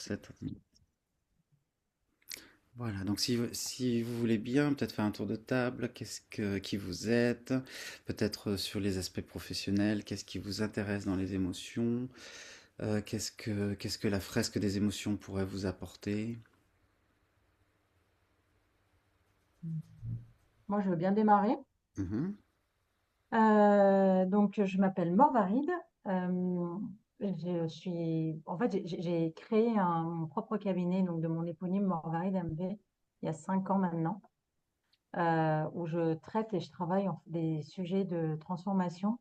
7. Voilà, donc si vous voulez bien, peut-être faire un tour de table, qui vous êtes, peut-être sur les aspects professionnels, qu'est-ce qui vous intéresse dans les émotions, qu'est-ce que la fresque des émotions pourrait vous apporter. Moi, je veux bien démarrer. Mhm, Donc, je m'appelle Morvaride. Euh, en fait, j'ai créé mon propre cabinet donc de mon éponyme Morvaride MV il y a 5 ans maintenant, où je traite et je travaille des sujets de transformation.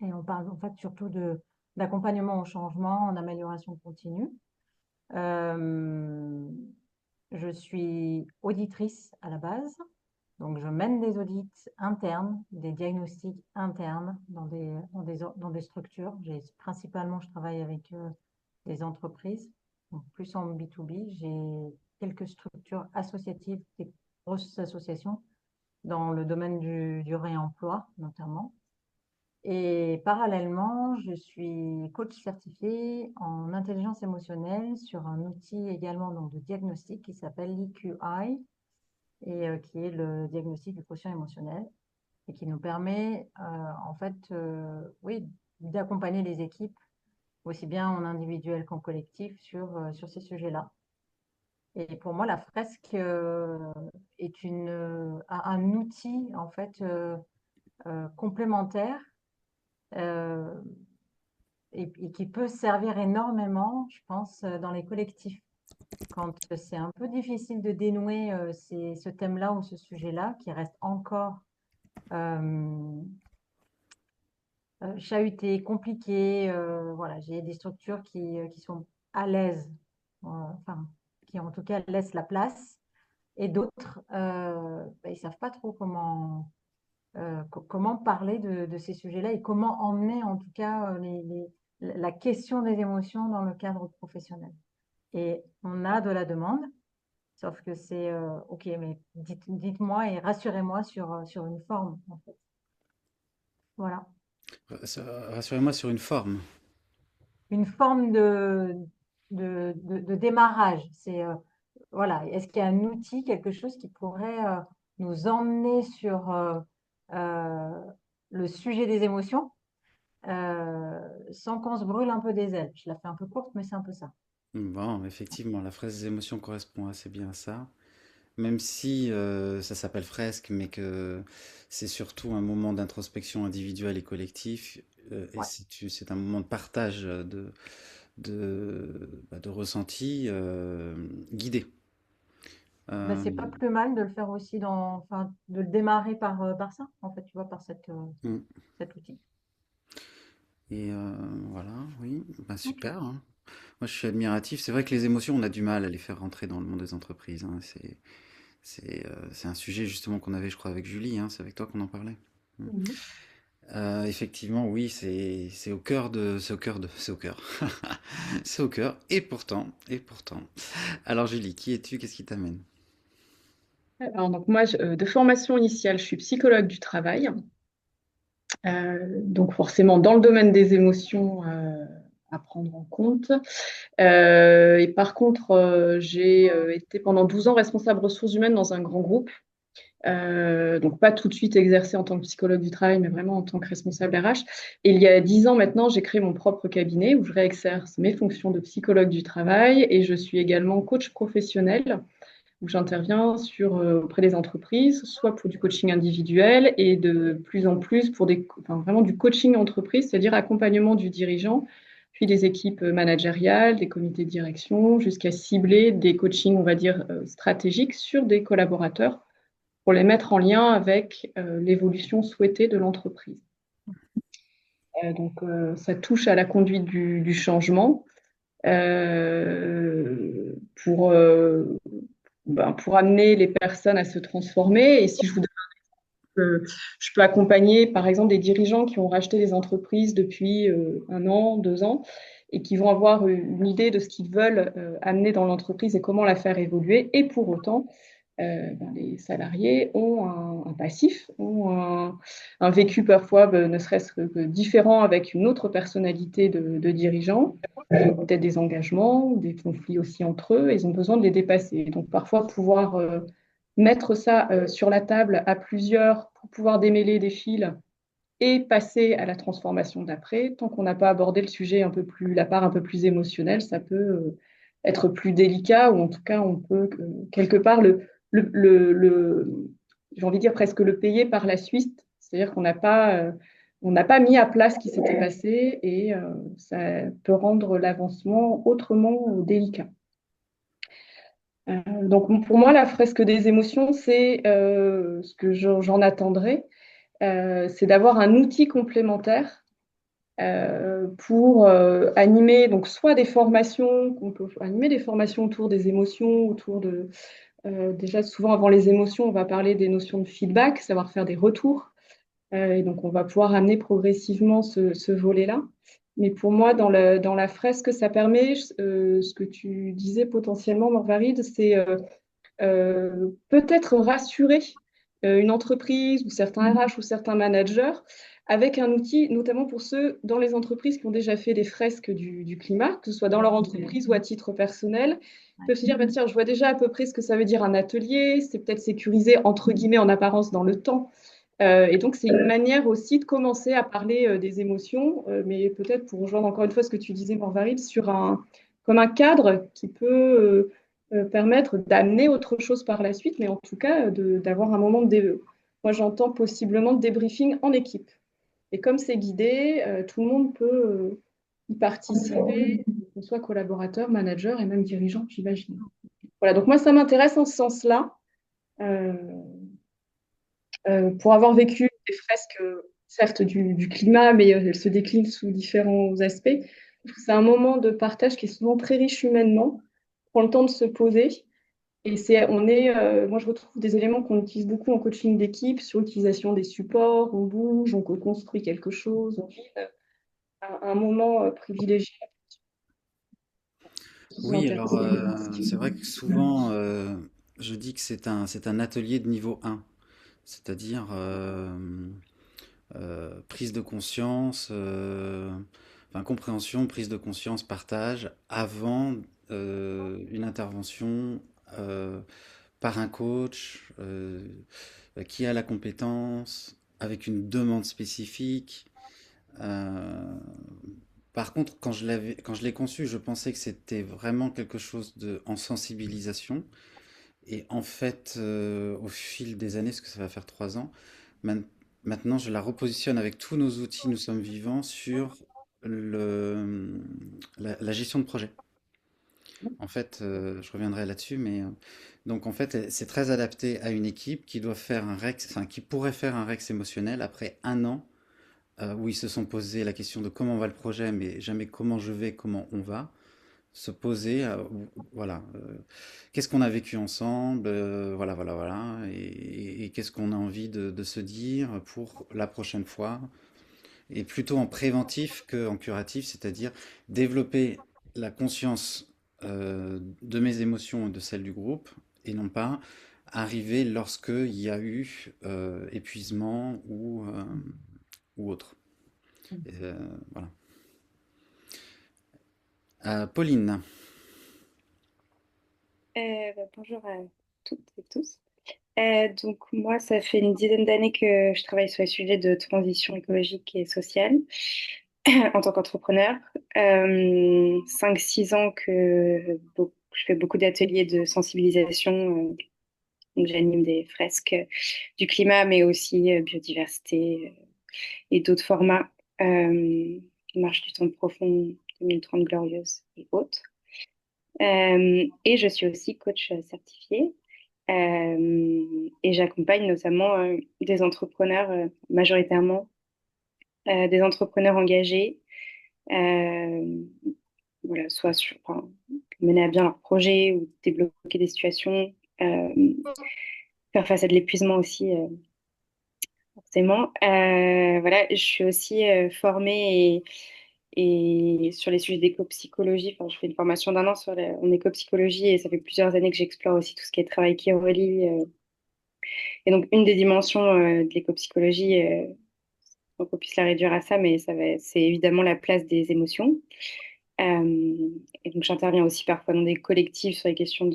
Et on parle en fait surtout d'accompagnement au changement, en amélioration continue. Euh, je suis auditrice à la base. Donc, je mène des audits internes, des diagnostics internes dans des structures. Principalement, je travaille avec des entreprises, donc plus en B2B. J'ai quelques structures associatives, des grosses associations dans le domaine du réemploi, notamment. Et parallèlement, je suis coach certifié en intelligence émotionnelle sur un outil également donc, de diagnostic qui s'appelle l'EQI et qui est le diagnostic du quotient émotionnel et qui nous permet en fait, oui, d'accompagner les équipes aussi bien en individuel qu'en collectif sur ces sujets-là. Et pour moi, la fresque est un outil en fait complémentaire euh, et qui peut servir énormément, je pense, dans les collectifs. Quand c'est un peu difficile de dénouer ce thème-là ou ce sujet-là, qui reste encore euh, chahuté, compliqué. Voilà, j'ai des structures qui sont à l'aise, enfin, qui en tout cas laissent la place, et d'autres, ils ne savent pas trop comment parler de ces sujets-là et comment emmener en tout cas la question des émotions dans le cadre professionnel. Et on a de la demande, sauf que c'est OK, mais dites-moi et rassurez-moi sur une forme, en fait. Voilà. Rassurez-moi sur une forme. Une forme de démarrage. Voilà, est-ce qu'il y a un outil, quelque chose qui pourrait nous emmener sur euh, le sujet des émotions sans qu'on se brûle un peu des ailes? Je la fais un peu courte, mais c'est un peu ça. Bon, effectivement, la fresque des émotions correspond assez bien à ça. Même si ça s'appelle fresque, mais que c'est surtout un moment d'introspection individuelle et collectif, et Ouais. c'est un moment de partage de ressentis guidés. Ben, Euh, c'est pas plus mal de le faire aussi enfin, de le démarrer par ça, en fait, tu vois, par mm. cet outil. Et voilà, oui, bah, super, hein. Moi, je suis admiratif. C'est vrai que les émotions, on a du mal à les faire rentrer dans le monde des entreprises, hein. C'est un sujet justement qu'on avait, je crois, avec Julie, hein. C'est avec toi qu'on en parlait. Mm. Mhm. Effectivement, oui, c'est au cœur c'est au cœur, c'est au cœur. Et pourtant. Alors Julie, qui es-tu? Qu'est-ce qui t'amène? Alors, donc moi, de formation initiale, je suis psychologue du travail. Donc forcément, dans le domaine des émotions à prendre en compte. Et par contre, j'ai été pendant 12 ans responsable ressources humaines dans un grand groupe. Donc pas tout de suite exercé en tant que psychologue du travail, mais vraiment en tant que responsable RH. Et il y a 10 ans maintenant, j'ai créé mon propre cabinet où je réexerce mes fonctions de psychologue du travail et je suis également coach professionnel où j'interviens auprès des entreprises, soit pour du coaching individuel et de plus en plus pour enfin, vraiment du coaching entreprise, c'est-à-dire accompagnement du dirigeant, puis des équipes managériales, des comités de direction, jusqu'à cibler des coachings, on va dire, stratégiques sur des collaborateurs pour les mettre en lien avec l'évolution souhaitée de l'entreprise. Donc, ça touche à la conduite du changement pour pour amener les personnes à se transformer. Et si je vous donne, je peux accompagner, par exemple, des dirigeants qui ont racheté des entreprises depuis 1 an, 2 ans, et qui vont avoir une idée de ce qu'ils veulent amener dans l'entreprise et comment la faire évoluer. Et pour autant, les salariés ont un passif, ont un vécu parfois ne serait-ce que différent avec une autre personnalité de dirigeant, peut-être des engagements, des conflits aussi entre eux, et ils ont besoin de les dépasser. Donc parfois pouvoir mettre ça sur la table à plusieurs pour pouvoir démêler des fils et passer à la transformation d'après. Tant qu'on n'a pas abordé le sujet un peu plus, la part un peu plus émotionnelle, ça peut être plus délicat ou en tout cas on peut quelque part j'ai envie de dire presque le payer par la suite. C'est-à-dire on n'a pas mis à plat ce qui s'était passé et ça peut rendre l'avancement autrement délicat. Donc pour moi, la fresque des émotions, c'est ce que j'en attendrai, c'est d'avoir un outil complémentaire pour animer donc soit des formations, qu'on peut animer des formations autour des émotions, autour de déjà souvent avant les émotions, on va parler des notions de feedback, savoir faire des retours. Et donc on va pouvoir amener progressivement ce volet-là. Mais pour moi, dans la fresque, ça permet, ce que tu disais potentiellement, Morvaride, c'est peut-être rassurer une entreprise ou certains RH ou certains managers avec un outil, notamment pour ceux dans les entreprises qui ont déjà fait des fresques du climat, que ce soit dans leur entreprise ou à titre personnel. Ils peuvent se dire, bah, tiens, je vois déjà à peu près ce que ça veut dire un atelier, c'est peut-être sécurisé, entre guillemets, en apparence dans le temps. Et donc, c'est une manière aussi de commencer à parler des émotions, mais peut-être pour rejoindre encore une fois ce que tu disais, Morvarid, comme un cadre qui peut permettre d'amener autre chose par la suite, mais en tout cas d'avoir un moment moi j'entends possiblement de débriefing en équipe. Et comme c'est guidé, tout le monde peut y participer, qu'on soit collaborateur, manager et même dirigeant, j'imagine. Voilà, donc moi ça m'intéresse en ce sens-là, euh, pour avoir vécu des fresques, certes du climat, mais elles se déclinent sous différents aspects. Je trouve que c'est un moment de partage qui est souvent très riche humainement, on prend le temps de se poser. Et moi, je retrouve des éléments qu'on utilise beaucoup en coaching d'équipe sur l'utilisation des supports, on bouge, on construit quelque chose, on vit un moment privilégié. C'est Oui, alors intéressant. c'est vrai que souvent je dis que c'est un atelier de niveau 1, c'est-à-dire prise de conscience, enfin compréhension, prise de conscience, partage avant une intervention par un coach qui a la compétence, avec une demande spécifique. Euh, Par contre, quand je l'ai conçu, je pensais que c'était vraiment quelque chose en sensibilisation. Et en fait, au fil des années, parce que ça va faire 3 ans, man- maintenant je la repositionne avec tous nos outils, nous sommes vivants, sur la gestion de projet. En fait, je reviendrai là-dessus, mais donc en fait, c'est très adapté à une équipe qui doit faire un Rex, enfin qui pourrait faire un Rex émotionnel après un an où ils se sont posé la question de comment va le projet, mais jamais comment je vais, comment on va. Se poser, voilà, qu'est-ce qu'on a vécu ensemble, voilà, voilà, voilà, et qu'est-ce qu'on a envie de se dire pour la prochaine fois, et plutôt en préventif qu'en curatif, c'est-à-dire développer la conscience de mes émotions et de celles du groupe, et non pas arriver lorsqu'il y a eu épuisement ou autre. Voilà. Pauline. Bonjour à toutes et tous. Donc moi, ça fait une dizaine d'années que je travaille sur les sujets de transition écologique et sociale en tant qu'entrepreneur. 5-6 ans que je fais beaucoup d'ateliers de sensibilisation. Donc j'anime des fresques du climat, mais aussi biodiversité et d'autres formats. Marche du temps profond, 2030 glorieuse et autres. Et je suis aussi coach certifié. Et j'accompagne notamment des entrepreneurs, majoritairement des entrepreneurs engagés, euh, voilà, enfin, pour mener à bien leurs projets ou débloquer des situations, faire face à de l'épuisement aussi, forcément. Voilà, je suis aussi formée Et sur les sujets d'éco-psychologie, enfin, je fais une formation d'1 an en éco-psychologie et ça fait plusieurs années que j'explore aussi tout ce qui est travail qui relie. Et donc, une des dimensions de l'éco-psychologie, on puisse la réduire à ça, mais c'est évidemment la place des émotions. Et donc, j'interviens aussi parfois dans des collectifs sur les questions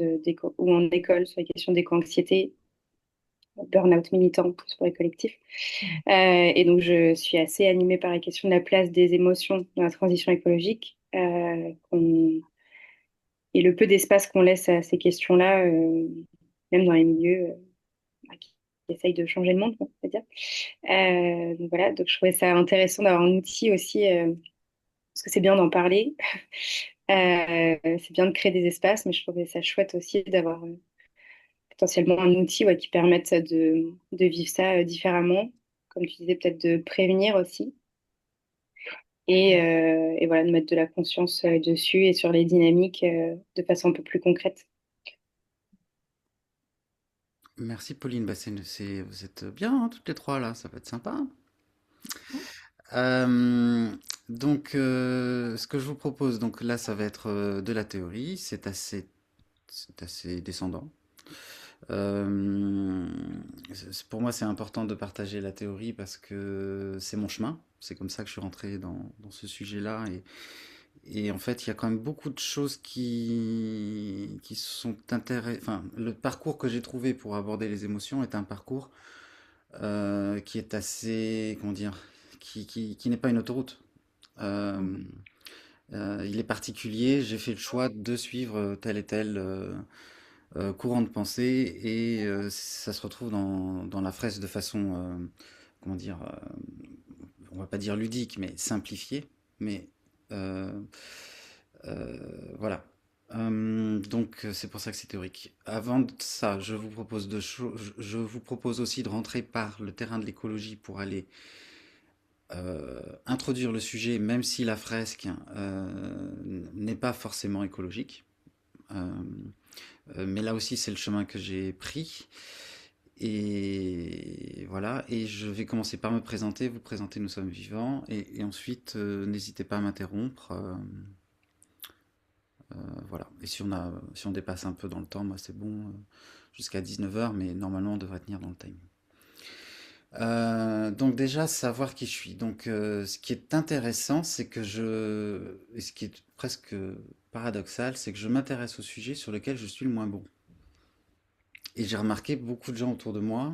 ou en école sur les questions d'éco-anxiété, burn-out militant pour les collectifs. Et donc, je suis assez animée par la question de la place des émotions dans la transition écologique. Et le peu d'espace qu'on laisse à ces questions-là, même dans les milieux qui essayent de changer le monde, on va dire. Donc voilà, donc je trouvais ça intéressant d'avoir un outil aussi, parce que c'est bien d'en parler, c'est bien de créer des espaces, mais je trouvais ça chouette aussi d'avoir potentiellement un outil ouais, qui permette de vivre ça différemment, comme tu disais, peut-être de prévenir aussi, et voilà, de mettre de la conscience dessus et sur les dynamiques de façon un peu plus concrète. Merci Pauline, bah, vous êtes bien hein, toutes les trois là, ça va être sympa. Euh, ce que je vous propose, donc là, ça va être de la théorie, c'est assez descendant. Euh, pour moi, c'est important de partager la théorie parce que c'est mon chemin. C'est comme ça que je suis rentré dans ce sujet-là. Et en fait, il y a quand même beaucoup de choses qui sont intéressantes. Enfin, le parcours que j'ai trouvé pour aborder les émotions est un parcours qui est assez, comment dire, qui n'est pas une autoroute. Euh, il est particulier. J'ai fait le choix de suivre tel et tel courant de pensée et ça se retrouve dans la fraise de façon, comment dire, on va pas dire ludique, mais simplifiée. Mais euh, euh, voilà. C'est pour ça que c'est théorique. Avant de ça, je vous propose deux choses. Je vous propose aussi de rentrer par le terrain de l'écologie pour aller introduire le sujet, même si la fresque n'est pas forcément écologique. Euh, mais là aussi, c'est le chemin que j'ai pris. Et voilà, et je vais commencer par me présenter, vous présenter Nous sommes vivants, et ensuite, n'hésitez pas à m'interrompre. Voilà. Et si on dépasse un peu dans le temps, moi c'est bon, jusqu'à 19 h, mais normalement on devrait tenir dans le time. Donc déjà, savoir qui je suis. Donc ce qui est intéressant, c'est que et ce qui est presque paradoxal, c'est que je m'intéresse au sujet sur lequel je suis le moins bon. Et j'ai remarqué beaucoup de gens autour de moi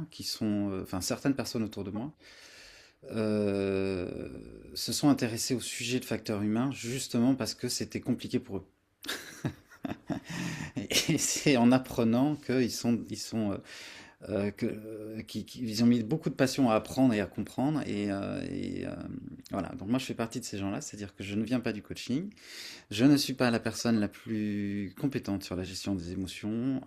enfin certaines personnes autour de moi, euh, se sont intéressés au sujet de facteurs humains justement parce que c'était compliqué pour eux. Et c'est en apprenant qu'ils ont mis beaucoup de passion à apprendre et à comprendre. Voilà. Donc moi, je fais partie de ces gens-là, c'est-à-dire que je ne viens pas du coaching, je ne suis pas la personne la plus compétente sur la gestion des émotions.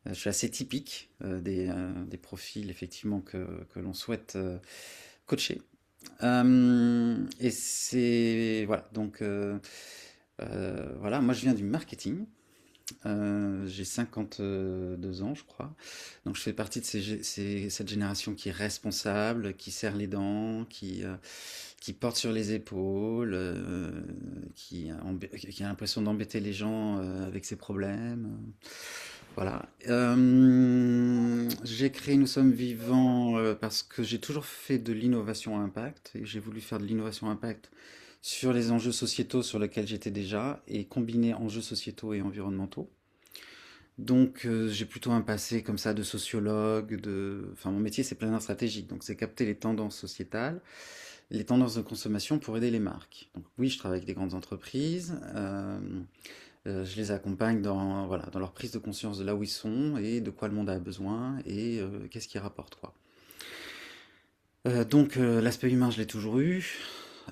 Je suis assez typique des profils effectivement que l'on souhaite coacher. Et c'est voilà. Voilà. Moi, je viens du marketing. J'ai 52 ans, je crois. Donc, je fais partie de cette génération qui est responsable, qui serre les dents, qui porte sur les épaules, qui a l'impression d'embêter les gens avec ses problèmes. Voilà. J'ai créé Nous sommes vivants parce que j'ai toujours fait de l'innovation à impact et j'ai voulu faire de l'innovation à impact sur les enjeux sociétaux sur lesquels j'étais déjà et combiner enjeux sociétaux et environnementaux. Donc j'ai plutôt un passé comme ça de sociologue, enfin mon métier c'est planeur stratégique, donc c'est capter les tendances sociétales, les tendances de consommation pour aider les marques. Donc oui, je travaille avec des grandes entreprises, je les accompagne voilà, dans leur prise de conscience de là où ils sont et de quoi le monde a besoin et qu'est-ce qui rapporte quoi. L'aspect humain, je l'ai toujours eu.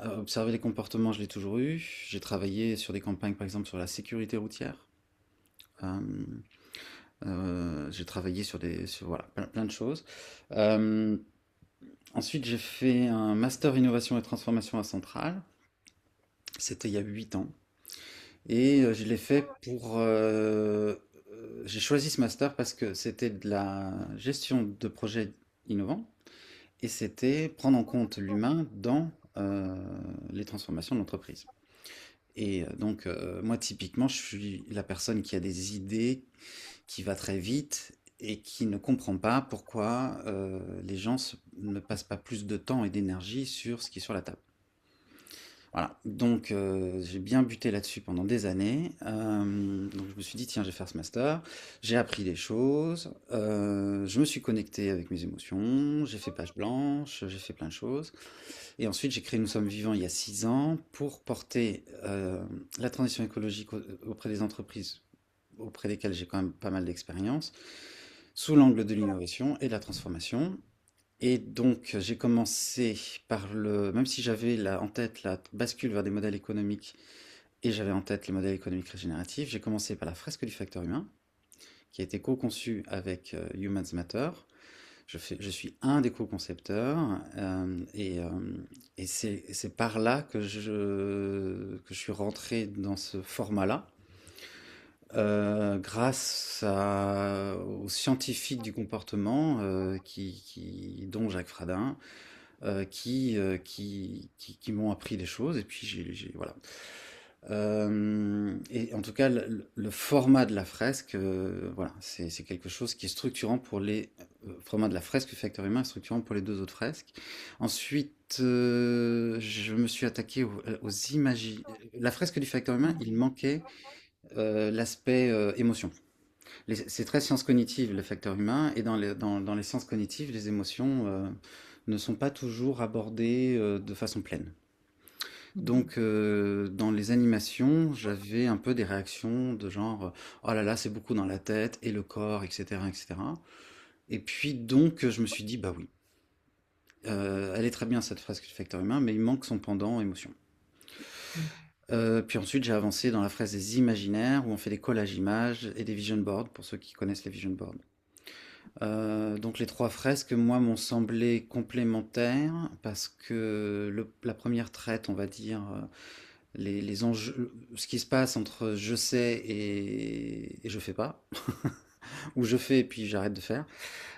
Observer les comportements, je l'ai toujours eu. J'ai travaillé sur des campagnes, par exemple, sur la sécurité routière. Euh, j'ai travaillé sur voilà, plein de choses. Euh, Ensuite, j'ai fait un master innovation et transformation à Centrale. C'était il y a 8 ans. Et je l'ai fait j'ai choisi ce master parce que c'était de la gestion de projets innovants et c'était prendre en compte l'humain dans les transformations de l'entreprise. Et donc, moi, typiquement, je suis la personne qui a des idées, qui va très vite et qui ne comprend pas pourquoi les gens ne passent pas plus de temps et d'énergie sur ce qui est sur la table. Voilà, donc j'ai bien buté là-dessus pendant des années. Donc je me suis dit, tiens, je vais faire ce master. J'ai appris des choses. Je me suis connecté avec mes émotions. J'ai fait page blanche. J'ai fait plein de choses. Et ensuite, j'ai créé Nous sommes vivants il y a 6 ans pour porter la transition écologique auprès des entreprises auprès desquelles j'ai quand même pas mal d'expérience, sous l'angle de l'innovation et de la transformation. Et donc, j'ai commencé par même si j'avais en tête la bascule vers des modèles économiques et j'avais en tête les modèles économiques régénératifs, j'ai commencé par la fresque du facteur humain, qui a été co-conçue avec Humans Matter. Je suis un des co-concepteurs et c'est par là que je suis rentré dans ce format-là, grâce aux scientifiques du comportement, dont Jacques Fradin, qui m'ont appris des choses. Et puis, voilà. Et en tout cas, le format de la fresque, voilà, c'est quelque chose qui est structurant pour format de la fresque du facteur humain est structurant pour les deux autres fresques. Ensuite, je me suis attaqué aux images. La fresque du facteur humain, il manquait l'aspect émotion. C'est très science cognitive, le facteur humain, et dans les sciences cognitives, les émotions ne sont pas toujours abordées de façon pleine. Donc, dans les animations, j'avais un peu des réactions de genre oh là là, c'est beaucoup dans la tête et le corps, etc., etc. Et puis, donc, je me suis dit bah oui, elle est très bien cette fresque du facteur humain, mais il manque son pendant émotion. Puis ensuite, j'ai avancé dans la phase des imaginaires, où on fait des collages images et des vision boards, pour ceux qui connaissent les vision boards. Donc les trois fresques, moi, m'ont semblé complémentaires, parce que la première traite, on va dire, les enjeux, ce qui se passe entre je sais et je fais pas, ou je fais et puis j'arrête de faire.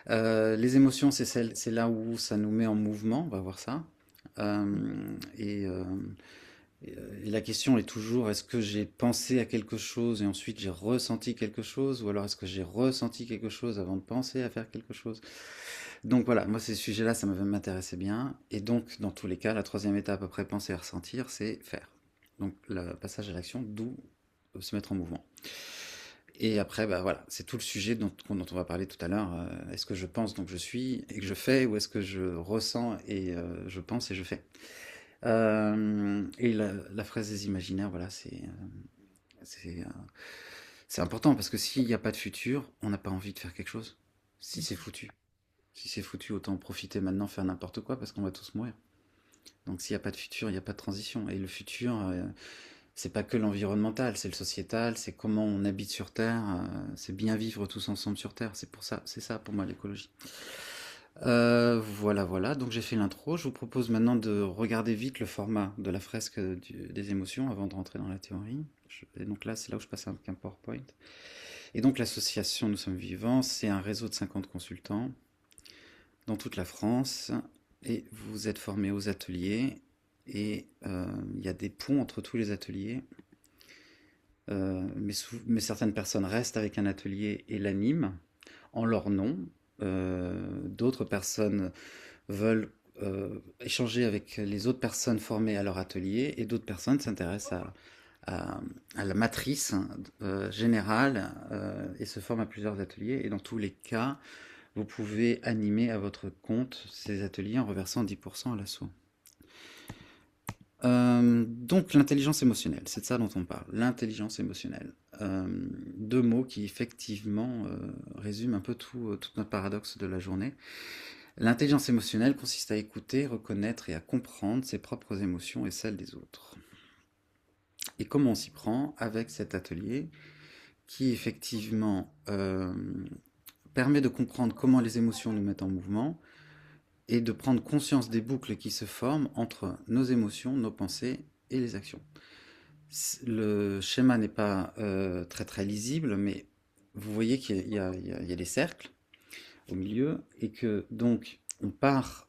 Les émotions, c'est là où ça nous met en mouvement, on va voir ça. Et la question est toujours, est-ce que j'ai pensé à quelque chose et ensuite j'ai ressenti quelque chose, ou alors est-ce que j'ai ressenti quelque chose avant de penser à faire quelque chose? Donc voilà, moi ces sujets-là, ça m'intéressait bien. Et donc, dans tous les cas, la troisième étape après penser et ressentir, c'est faire. Donc le passage à l'action, d'où se mettre en mouvement. Et après, bah voilà, c'est tout le sujet dont on va parler tout à l'heure. Est-ce que je pense donc je suis et que je fais, ou est-ce que je ressens et je pense et je fais? Et la phrase des imaginaires, voilà, c'est, euh, c'est important, parce que s'il n'y a pas de futur, on n'a pas envie de faire quelque chose. Si c'est foutu. Si c'est foutu, autant en profiter maintenant, faire n'importe quoi, parce qu'on va tous mourir. Donc s'il n'y a pas de futur, il n'y a pas de transition. Et le futur, c'est pas que l'environnemental, c'est le sociétal, c'est comment on habite sur Terre, c'est bien vivre tous ensemble sur Terre. C'est ça pour moi l'écologie. Voilà, voilà. Donc j'ai fait l'intro. Je vous propose maintenant de regarder vite le format de la fresque des émotions avant de rentrer dans la théorie. Et donc là, c'est là où je passe avec un PowerPoint. Et donc l'association Nous sommes vivants, c'est un réseau de 50 consultants dans toute la France. Et vous êtes formés aux ateliers. Et il y a des ponts entre tous les ateliers. Mais certaines personnes restent avec un atelier et l'animent en leur nom. D'autres personnes veulent échanger avec les autres personnes formées à leur atelier, et d'autres personnes s'intéressent à la matrice générale et se forment à plusieurs ateliers. Et dans tous les cas, vous pouvez animer à votre compte ces ateliers en reversant 10% à l'asso. Donc l'intelligence émotionnelle, c'est de ça dont on parle, l'intelligence émotionnelle. Deux mots qui effectivement résument un peu tout notre paradoxe de la journée. L'intelligence émotionnelle consiste à écouter, reconnaître et à comprendre ses propres émotions et celles des autres. Et comment on s'y prend avec cet atelier qui effectivement permet de comprendre comment les émotions nous mettent en mouvement, et de prendre conscience des boucles qui se forment entre nos émotions, nos pensées et les actions. Le schéma n'est pas très très lisible, mais vous voyez qu'il y a des cercles au milieu, et que donc on part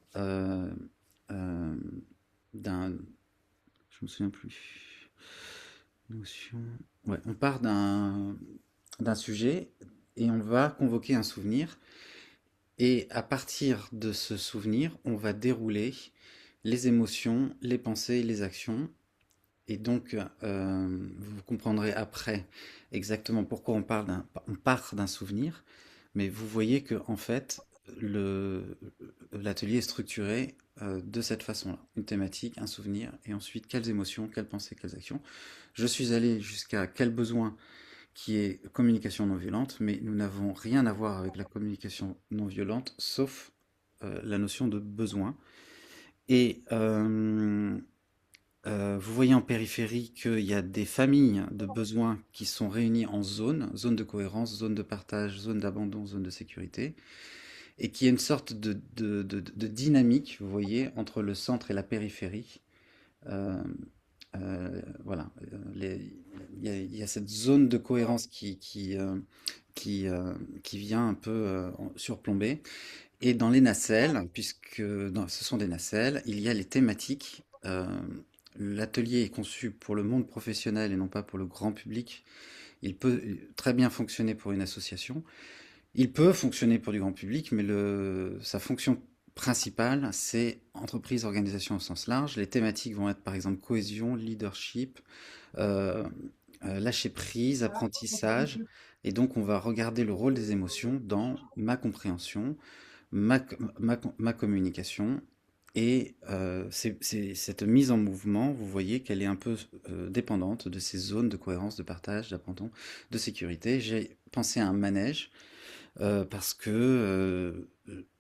d'un, je me souviens plus, notion, ouais, on part d'un sujet et on va convoquer un souvenir. Et à partir de ce souvenir, on va dérouler les émotions, les pensées, les actions. Et donc, vous comprendrez après exactement pourquoi on part d'un souvenir. Mais vous voyez que en fait, l'atelier est structuré de cette façon-là. Une thématique, un souvenir, et ensuite quelles émotions, quelles pensées, quelles actions. Je suis allé jusqu'à quel besoin qui est communication non violente, mais nous n'avons rien à voir avec la communication non violente, sauf la notion de besoin. Et vous voyez en périphérie qu'il y a des familles de besoins qui sont réunies en zones, zone de cohérence, zone de partage, zone d'abandon, zone de sécurité, et qui est une sorte de dynamique, vous voyez, entre le centre et la périphérie. Euh, voilà, il y a cette zone de cohérence qui vient un peu surplomber. Et dans les nacelles, ce sont des nacelles, il y a les thématiques. L'atelier est conçu pour le monde professionnel et non pas pour le grand public. Il peut très bien fonctionner pour une association. Il peut fonctionner pour du grand public, mais sa fonction principale, c'est entreprise, organisation au sens large. Les thématiques vont être par exemple cohésion, leadership, euh, lâcher prise, apprentissage. Et donc on va regarder le rôle des émotions dans ma compréhension, ma communication. Et cette mise en mouvement, vous voyez qu'elle est un peu dépendante de ces zones de cohérence, de partage, d'apprentissage, de sécurité. J'ai pensé à un manège parce que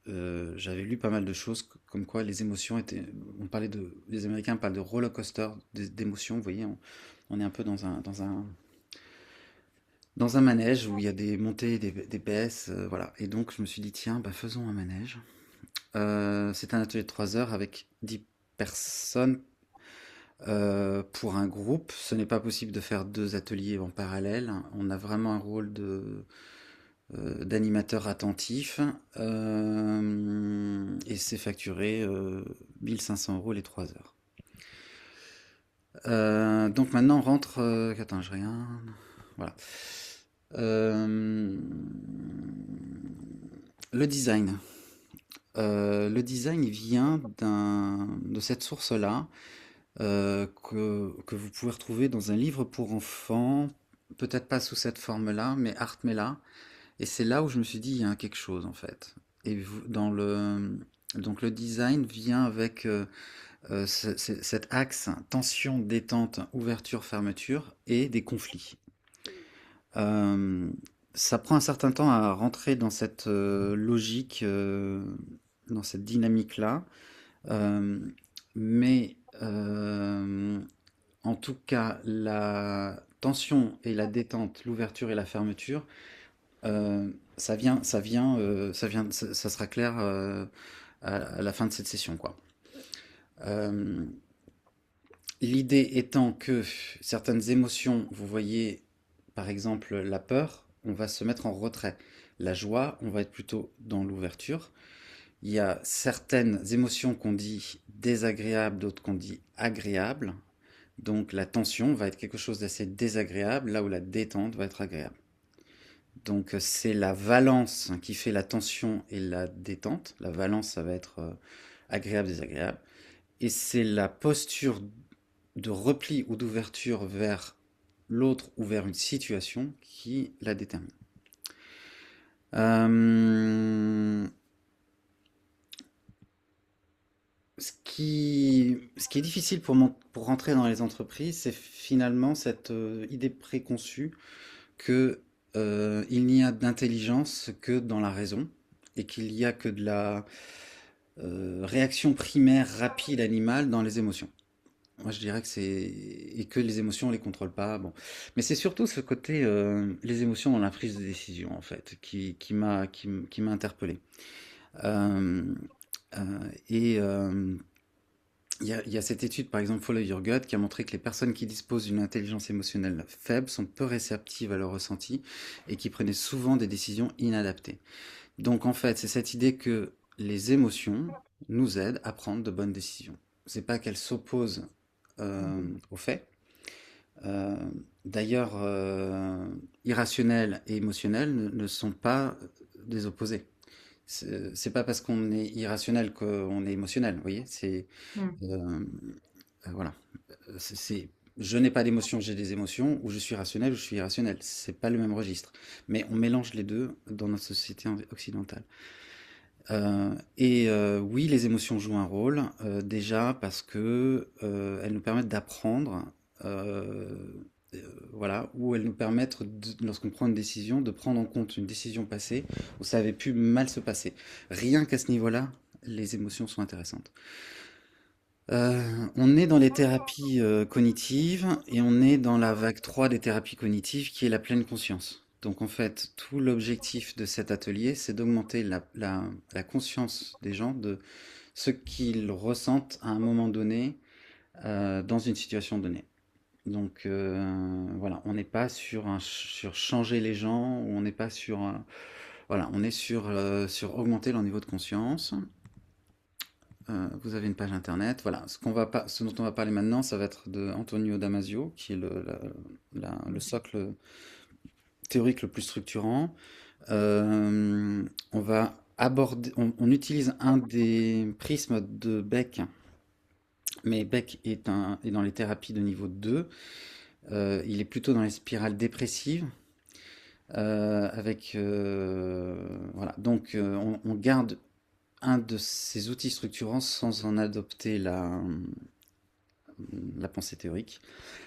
j'avais lu pas mal de choses comme quoi les émotions étaient. Les Américains parlent de roller coaster d'émotions. Vous voyez, on est un peu dans un manège où il y a des montées, des baisses, voilà. Et donc je me suis dit tiens, bah faisons un manège. C'est un atelier de 3 heures avec 10 personnes pour un groupe. Ce n'est pas possible de faire 2 ateliers en parallèle. On a vraiment un rôle d'animateur attentif et c'est facturé 1 500 € les 3 heures. Donc maintenant on rentre. Attends, je regarde. Voilà. Euh, le design. Le design vient de cette source-là que vous pouvez retrouver dans un livre pour enfants, peut-être pas sous cette forme-là, mais Artmela. Et c'est là où je me suis dit, il y a quelque chose en fait. Et donc le design vient avec cet axe tension, détente, ouverture, fermeture et des conflits. Euh, Ça prend un certain temps à rentrer dans cette logique, dans cette dynamique-là. Euh, mais en tout cas, la tension et la détente, l'ouverture et la fermeture, ça sera clair à la fin de cette session, quoi. Euh, L'idée étant que certaines émotions, vous voyez, par exemple, la peur, on va se mettre en retrait. La joie, on va être plutôt dans l'ouverture. Il y a certaines émotions qu'on dit désagréables, d'autres qu'on dit agréables. Donc la tension va être quelque chose d'assez désagréable, là où la détente va être agréable. Donc c'est la valence qui fait la tension et la détente. La valence, ça va être agréable, désagréable. Et c'est la posture de repli ou d'ouverture vers l'autre ou vers une situation qui la détermine. Euh, ce qui est difficile pour rentrer dans les entreprises, c'est finalement cette idée préconçue que il n'y a d'intelligence que dans la raison et qu'il n'y a que de la réaction primaire rapide animale dans les émotions. Moi, je dirais que c'est et que les émotions on les contrôle pas. Bon, mais c'est surtout ce côté les émotions dans la prise de décision en fait qui m'a interpellé. Euh, et il y a cette étude, par exemple, Follow Your Gut, qui a montré que les personnes qui disposent d'une intelligence émotionnelle faible sont peu réceptives à leurs ressentis et qui prenaient souvent des décisions inadaptées. Donc, en fait, c'est cette idée que les émotions nous aident à prendre de bonnes décisions. c'est pas qu'elle s'oppose aux faits. Euh, D'ailleurs, irrationnel et émotionnel ne sont pas des opposés. C'est pas parce qu'on est irrationnel qu'on est émotionnel, vous voyez? Mm. Voilà. Je n'ai pas d'émotion, j'ai des émotions, ou je suis rationnel ou je suis irrationnel. C'est pas le même registre. Mais on mélange les deux dans notre société occidentale. Oui, les émotions jouent un rôle, déjà parce que elles nous permettent d'apprendre, euh, euh, voilà, ou elles nous permettent, lorsqu'on prend une décision, de prendre en compte une décision passée où ça avait pu mal se passer. Rien qu'à ce niveau-là, les émotions sont intéressantes. On est dans les thérapies cognitives et on est dans la vague 3 des thérapies cognitives qui est la pleine conscience. Donc en fait, tout l'objectif de cet atelier, c'est d'augmenter la conscience des gens de ce qu'ils ressentent à un moment donné dans une situation donnée. Donc voilà, on n'est pas sur changer les gens, ou on n'est pas voilà, on est sur augmenter leur niveau de conscience. Vous avez une page internet. Voilà, ce dont on va parler maintenant, ça va être de Antonio Damasio, qui est le socle théorique le plus structurant. On utilise un des prismes de Beck, mais Beck est dans les thérapies de niveau 2. Il est plutôt dans les spirales dépressives. Voilà, donc on garde un de ces outils structurants sans en adopter la pensée théorique.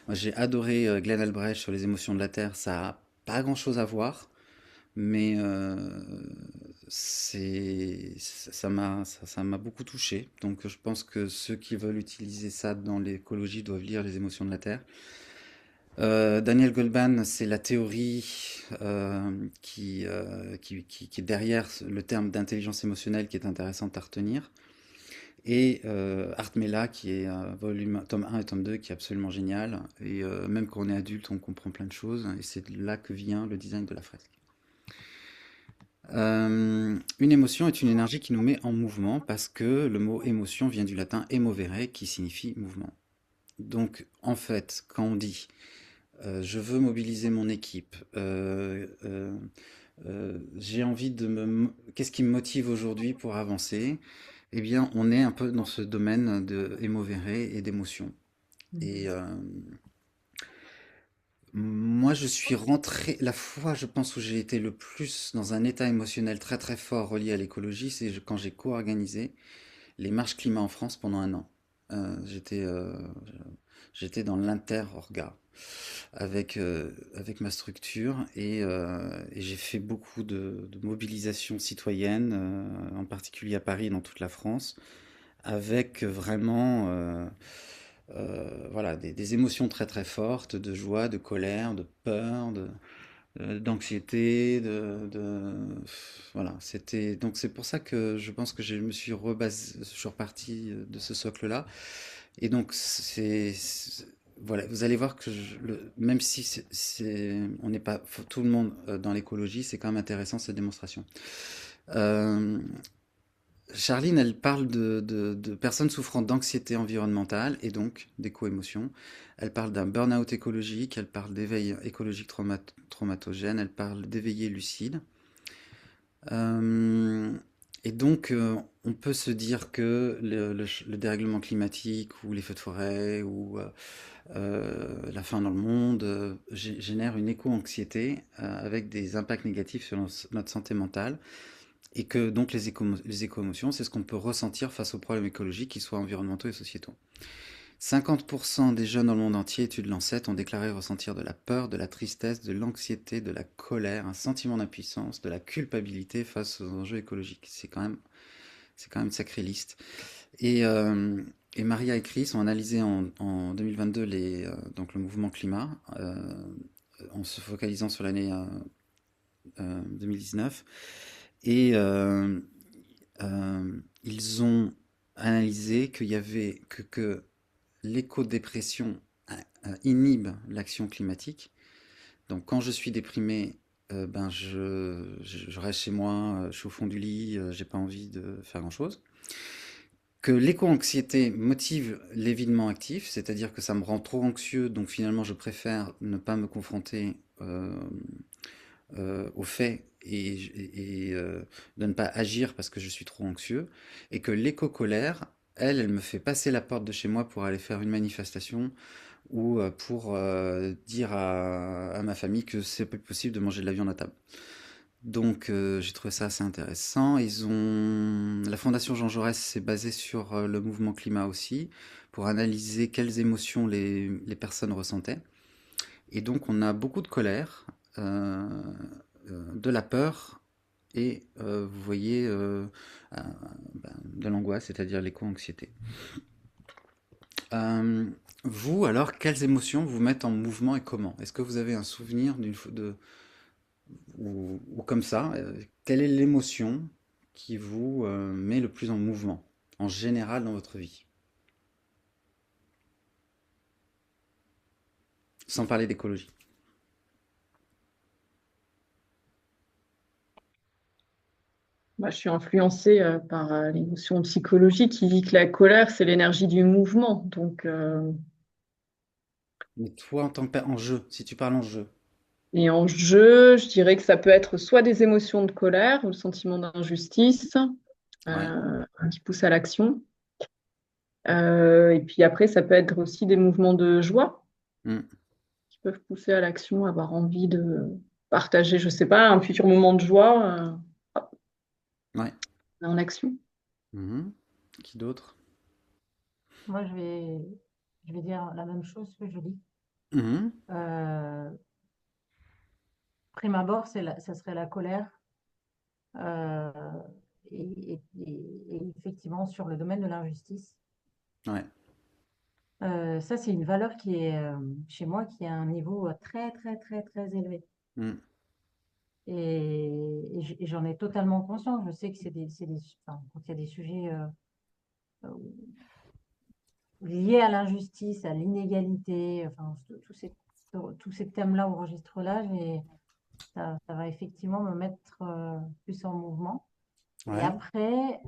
Moi, j'ai adoré Glenn Albrecht sur les émotions de la Terre. Ça n'a pas grand-chose à voir, mais ça m'a beaucoup touché. Donc je pense que ceux qui veulent utiliser ça dans l'écologie doivent lire les émotions de la Terre. Daniel Goleman, c'est la théorie qui est derrière le terme d'intelligence émotionnelle qui est intéressante à retenir. Et Art Mela, qui est tome 1 et tome 2, qui est absolument génial. Et même quand on est adulte, on comprend plein de choses. Et c'est là que vient le design de la fresque. Une émotion est une énergie qui nous met en mouvement parce que le mot émotion vient du latin emovere, qui signifie mouvement. Donc, en fait, quand on dit je veux mobiliser mon équipe, j'ai envie qu'est-ce qui me motive aujourd'hui pour avancer? Eh bien, on est un peu dans ce domaine de émovere et d'émotion. Et moi, je suis rentré, la fois, je pense, où j'ai été le plus dans un état émotionnel très très fort relié à l'écologie, c'est quand j'ai co-organisé les marches climat en France pendant un an. J'étais dans l'inter-orga avec ma structure et j'ai fait beaucoup de mobilisations citoyennes, en particulier à Paris et dans toute la France, avec vraiment voilà, des émotions très très fortes, de joie, de colère, de peur, d'anxiété, voilà, donc c'est pour ça que je pense que je me suis je suis reparti de ce socle-là. Et donc voilà, vous allez voir que même si on n'est pas tout le monde dans l'écologie, c'est quand même intéressant cette démonstration. Euh, Charline, elle parle de personnes souffrant d'anxiété environnementale et donc d'éco-émotion. Elle parle d'un burn-out écologique, elle parle d'éveil écologique traumatogène, elle parle d'éveillé lucide. Euh, et donc, on peut se dire que le dérèglement climatique ou les feux de forêt ou la faim dans le monde génère une éco-anxiété avec des impacts négatifs sur notre santé mentale. Et que donc les éco-émotions, c'est ce qu'on peut ressentir face aux problèmes écologiques, qu'ils soient environnementaux et sociétaux. 50% des jeunes dans le monde entier, étude Lancet, ont déclaré ressentir de la peur, de la tristesse, de l'anxiété, de la colère, un sentiment d'impuissance, de la culpabilité face aux enjeux écologiques. C'est quand même une sacrée liste. Et, euh, et Maria et Chris ont analysé en 2022 donc le mouvement climat, en se focalisant sur l'année 2019. Et ils ont analysé qu'il y avait que l'éco-dépression inhibe l'action climatique. Donc quand je suis déprimé, ben je reste chez moi, je suis au fond du lit, j'ai pas envie de faire grand-chose. que l'éco-anxiété motive l'évitement actif, c'est-à-dire que ça me rend trop anxieux, donc finalement je préfère ne pas me confronter aux faits et de ne pas agir parce que je suis trop anxieux, et que l'éco-colère, elle me fait passer la porte de chez moi pour aller faire une manifestation ou pour dire à ma famille que c'est pas possible de manger de la viande à table. Donc j'ai trouvé ça assez intéressant. La Fondation Jean Jaurès s'est basée sur le mouvement climat aussi pour analyser quelles émotions les personnes ressentaient. Et donc on a beaucoup de colère, de la peur et vous voyez de l'angoisse, c'est-à-dire l'éco-anxiété. Euh, Vous alors, quelles émotions vous mettent en mouvement et comment? Est-ce que vous avez un souvenir ou comme ça, quelle est l'émotion qui vous met le plus en mouvement, en général dans votre vie? Sans parler d'écologie. Bah, je suis influencée par l'émotion psychologique qui dit que la colère, c'est l'énergie du mouvement. Donc, Mais toi, en tant que en jeu, si tu parles en jeu. et en jeu, je dirais que ça peut être soit des émotions de colère ou le sentiment d'injustice Ouais. qui poussent à l'action. Et puis après, ça peut être aussi des mouvements de joie Mm. qui peuvent pousser à l'action, avoir envie de partager, je sais pas, un futur moment de joie hop, Ouais. en action. Mhm. Qui d'autre? Moi, je vais dire la même chose que Julie. Mhm. Euh, Prime abord, ça serait la colère. euh, et effectivement, sur le domaine de l'injustice. Ouais. Ça, c'est une valeur qui est chez moi qui est à un niveau très, très, très, très élevé. Mm. Et j'en ai totalement conscience. Je sais que enfin, quand il y a des sujets euh, liés à l'injustice, à l'inégalité, enfin, tous ces thèmes-là au registre-là, ça va effectivement me mettre plus en mouvement. Et Ouais. après,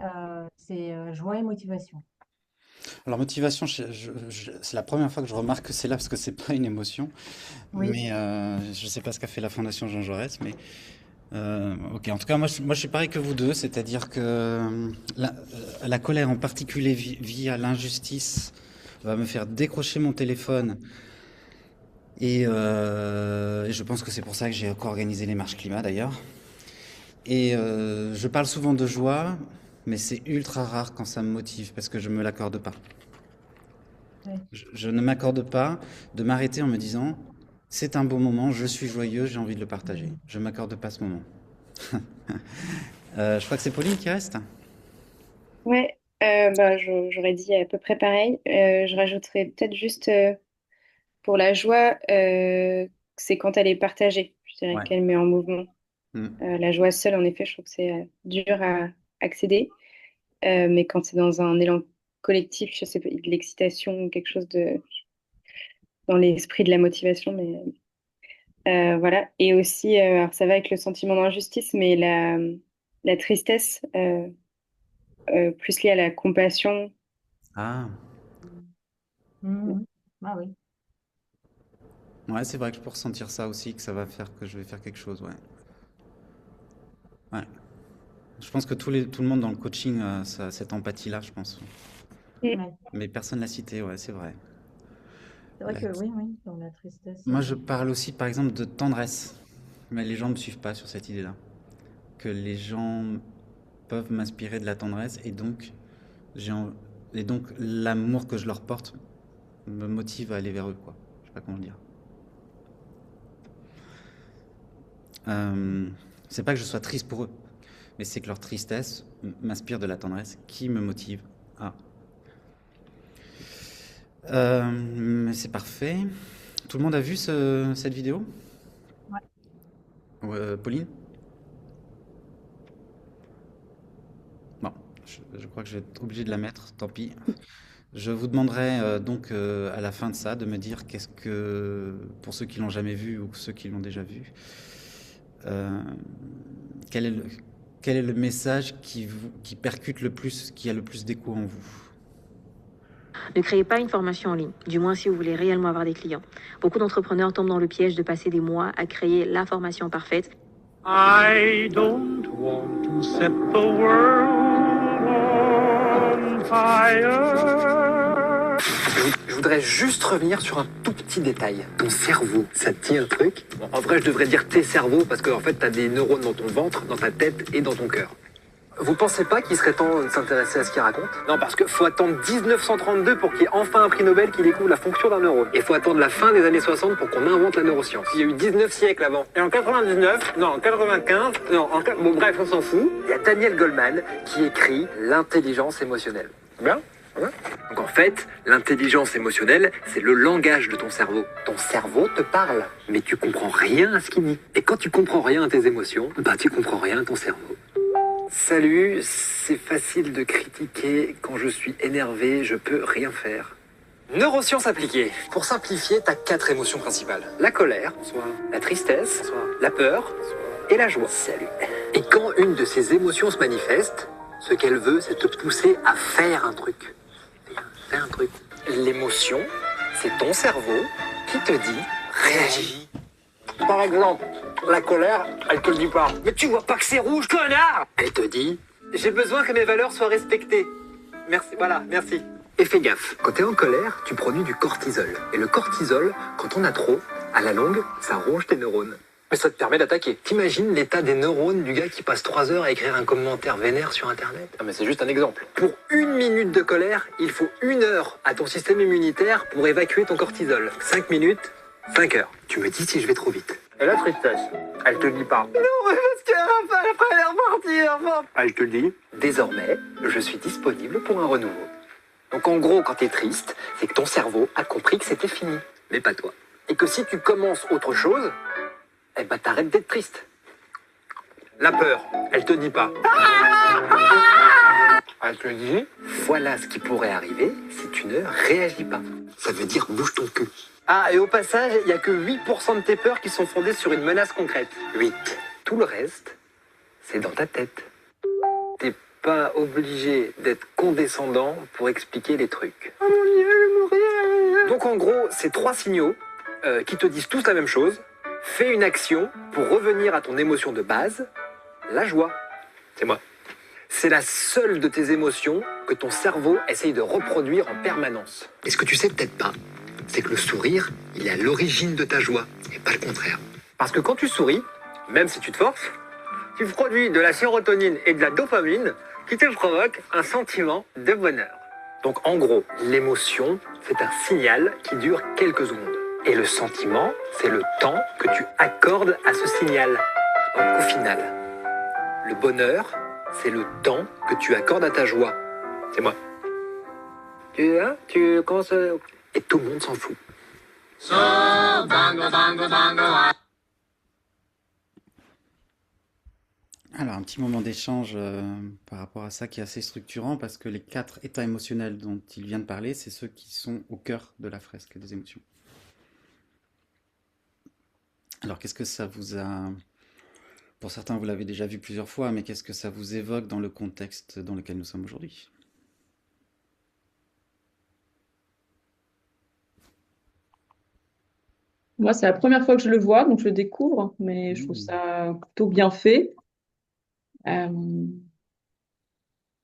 c'est joie et motivation. Alors motivation, c'est la première fois que je remarque que c'est là parce que c'est pas une émotion. Oui, Mais je sais pas ce qu'a fait la Fondation Jean Jaurès, mais ok. En tout cas, moi, je suis pareil que vous deux, c'est-à-dire que la colère en particulier via l'injustice va me faire décrocher mon téléphone et je pense que c'est pour ça que j'ai co-organisé les marches climat d'ailleurs. Et je parle souvent de joie, mais c'est ultra rare quand ça me motive parce que je me l'accorde pas. oui. Je ne m'accorde pas de m'arrêter en me disant c'est un beau moment, je suis joyeux, j'ai envie de le partager. Je m'accorde pas ce moment. Je crois que c'est Pauline qui reste. Ouais, bah, j'aurais dit à peu près pareil. Je rajouterais peut-être juste pour la joie, c'est quand elle est partagée, je dirais Ouais. qu'elle met en mouvement. Mm. La joie seule, en effet, je trouve que c'est dur à accéder. Mais quand c'est dans un élan collectif, je sais pas, de l'excitation ou quelque chose de dans l'esprit de la motivation, mais voilà. Et aussi, alors ça va avec le sentiment d'injustice, mais la tristesse, plus liée à la compassion. Ah, Mhm. Ah oui. ouais, c'est vrai que je peux ressentir ça aussi, que ça va faire que je vais faire quelque chose, ouais. Ouais. Je pense que tout le monde dans le coaching a cette empathie-là, je pense. Mm. Ouais. Mais personne l'a cité, ouais, c'est vrai. C'est vrai que oui, oui, dans la tristesse. Moi, je parle aussi, par exemple, de tendresse. Mais les gens ne me suivent pas sur cette idée-là. Que les gens peuvent m'inspirer de la tendresse j'ai en- et donc l'amour que je leur porte me motive à aller vers eux, quoi. Je sais pas comment le dire. Euh, c'est pas que je sois triste pour eux, mais c'est que leur tristesse m'inspire de la tendresse qui me motive à. Mais c'est parfait. Tout le monde a vu cette vidéo? Ouais. Pauline? Bon, je crois que je vais être obligé de la mettre, tant pis. Je vous demanderai donc à la fin de ça de me dire pour ceux qui l'ont jamais vu ou ceux qui l'ont déjà vu, euh, quel est le, quel est le message qui percute le plus, qui a le plus d'écho en vous? Ne créez pas une formation en ligne, du moins si vous voulez réellement avoir des clients. Beaucoup d'entrepreneurs tombent dans le piège de passer des mois à créer la formation parfaite. I don't want to set the world on fire. Je voudrais juste revenir sur un tout petit détail. Ton cerveau, ça te dit un truc? Bon, en vrai, je devrais dire tes cerveaux parce qu'en fait, t'as des neurones dans ton ventre, dans ta tête et dans ton cœur. Vous pensez pas qu'il serait temps de s'intéresser à ce qu'il raconte? Non, parce qu'il faut attendre 1932 pour qu'il y ait enfin un prix Nobel qui découvre la fonction d'un neurone. Et il faut attendre la fin des années 60 pour qu'on invente la neuroscience. Il y a eu 19 siècles avant. Et en 99, non, en 95, non, bon bref, on s'en fout. Il y a Daniel Goleman qui écrit l'intelligence émotionnelle. Bien? Ouais. Donc en fait, l'intelligence émotionnelle, c'est le langage de ton cerveau. Ton cerveau te parle, mais tu comprends rien à ce qu'il dit. Et quand tu comprends rien à tes émotions, bah tu comprends rien à ton cerveau. Salut, c'est facile de critiquer. Quand je suis énervé, je peux rien faire. Neurosciences appliquées. Pour simplifier, t'as 4 émotions principales. La colère, la tristesse, la peur et la joie. Salut. Et quand une de ces émotions se manifeste, ce qu'elle veut, c'est te pousser à faire un truc. Fais un truc. L'émotion, c'est ton cerveau qui te dit réagis. Par exemple, la colère, elle te le dit pas. Mais tu vois pas que c'est rouge, connard! Elle te dit j'ai besoin que mes valeurs soient respectées. Merci, voilà, merci. Et fais gaffe, quand t'es en colère, tu produis du cortisol. Et le cortisol, quand on a trop, à la longue, ça ronge tes neurones. Mais ça te permet d'attaquer. T'imagines l'état des neurones du gars qui passe 3 heures à écrire un commentaire vénère sur Internet? Ah mais c'est juste un exemple. Pour 1 minute de colère, il faut 1 heure à ton système immunitaire pour évacuer ton cortisol. 5 minutes, 5 heures. Tu me dis si je vais trop vite. Et la tristesse, elle te dit pas. Non mais parce qu'après elle est repartie. Elle te dit, désormais, je suis disponible pour un renouveau. Donc en gros, quand t'es triste, c'est que ton cerveau a compris que c'était fini. Mais pas toi. Et que si tu commences autre chose, eh ben t'arrêtes d'être triste. La peur, elle te dit pas. Elle te dit, voilà ce qui pourrait arriver si tu ne réagis pas. Ça veut dire bouge ton cul. Ah, et au passage, il n'y a que 8% de tes peurs qui sont fondées sur une menace concrète. 8. Tout le reste, c'est dans ta tête. T'es pas obligé d'être condescendant pour expliquer les trucs. Oh mon Dieu, je vais mourir. Donc en gros, c'est 3 signaux qui te disent tous la même chose. Fais une action pour revenir à ton émotion de base, la joie. C'est moi. C'est la seule de tes émotions que ton cerveau essaye de reproduire en permanence. Et ce que tu sais peut-être pas, c'est que le sourire, il est à l'origine de ta joie, et pas le contraire. Parce que quand tu souris, même si tu te forces, tu produis de la sérotonine et de la dopamine qui te provoquent un sentiment de bonheur. Donc en gros, l'émotion, c'est un signal qui dure quelques secondes. Et le sentiment, c'est le temps que tu accordes à ce signal. Donc au final, le bonheur, c'est le temps que tu accordes à ta joie. C'est moi. Tu commences... Et tout le monde s'en fout. Alors, un petit moment d'échange par rapport à ça qui est assez structurant parce que les 4 états émotionnels dont il vient de parler, c'est ceux qui sont au cœur de la fresque des émotions. Alors, qu'est-ce que ça vous a... Pour certains, vous l'avez déjà vu plusieurs fois, mais qu'est-ce que ça vous évoque dans le contexte dans lequel nous sommes aujourd'hui? Moi, c'est la première fois que je le vois, donc je le découvre, mais je trouve ça plutôt bien fait. Euh,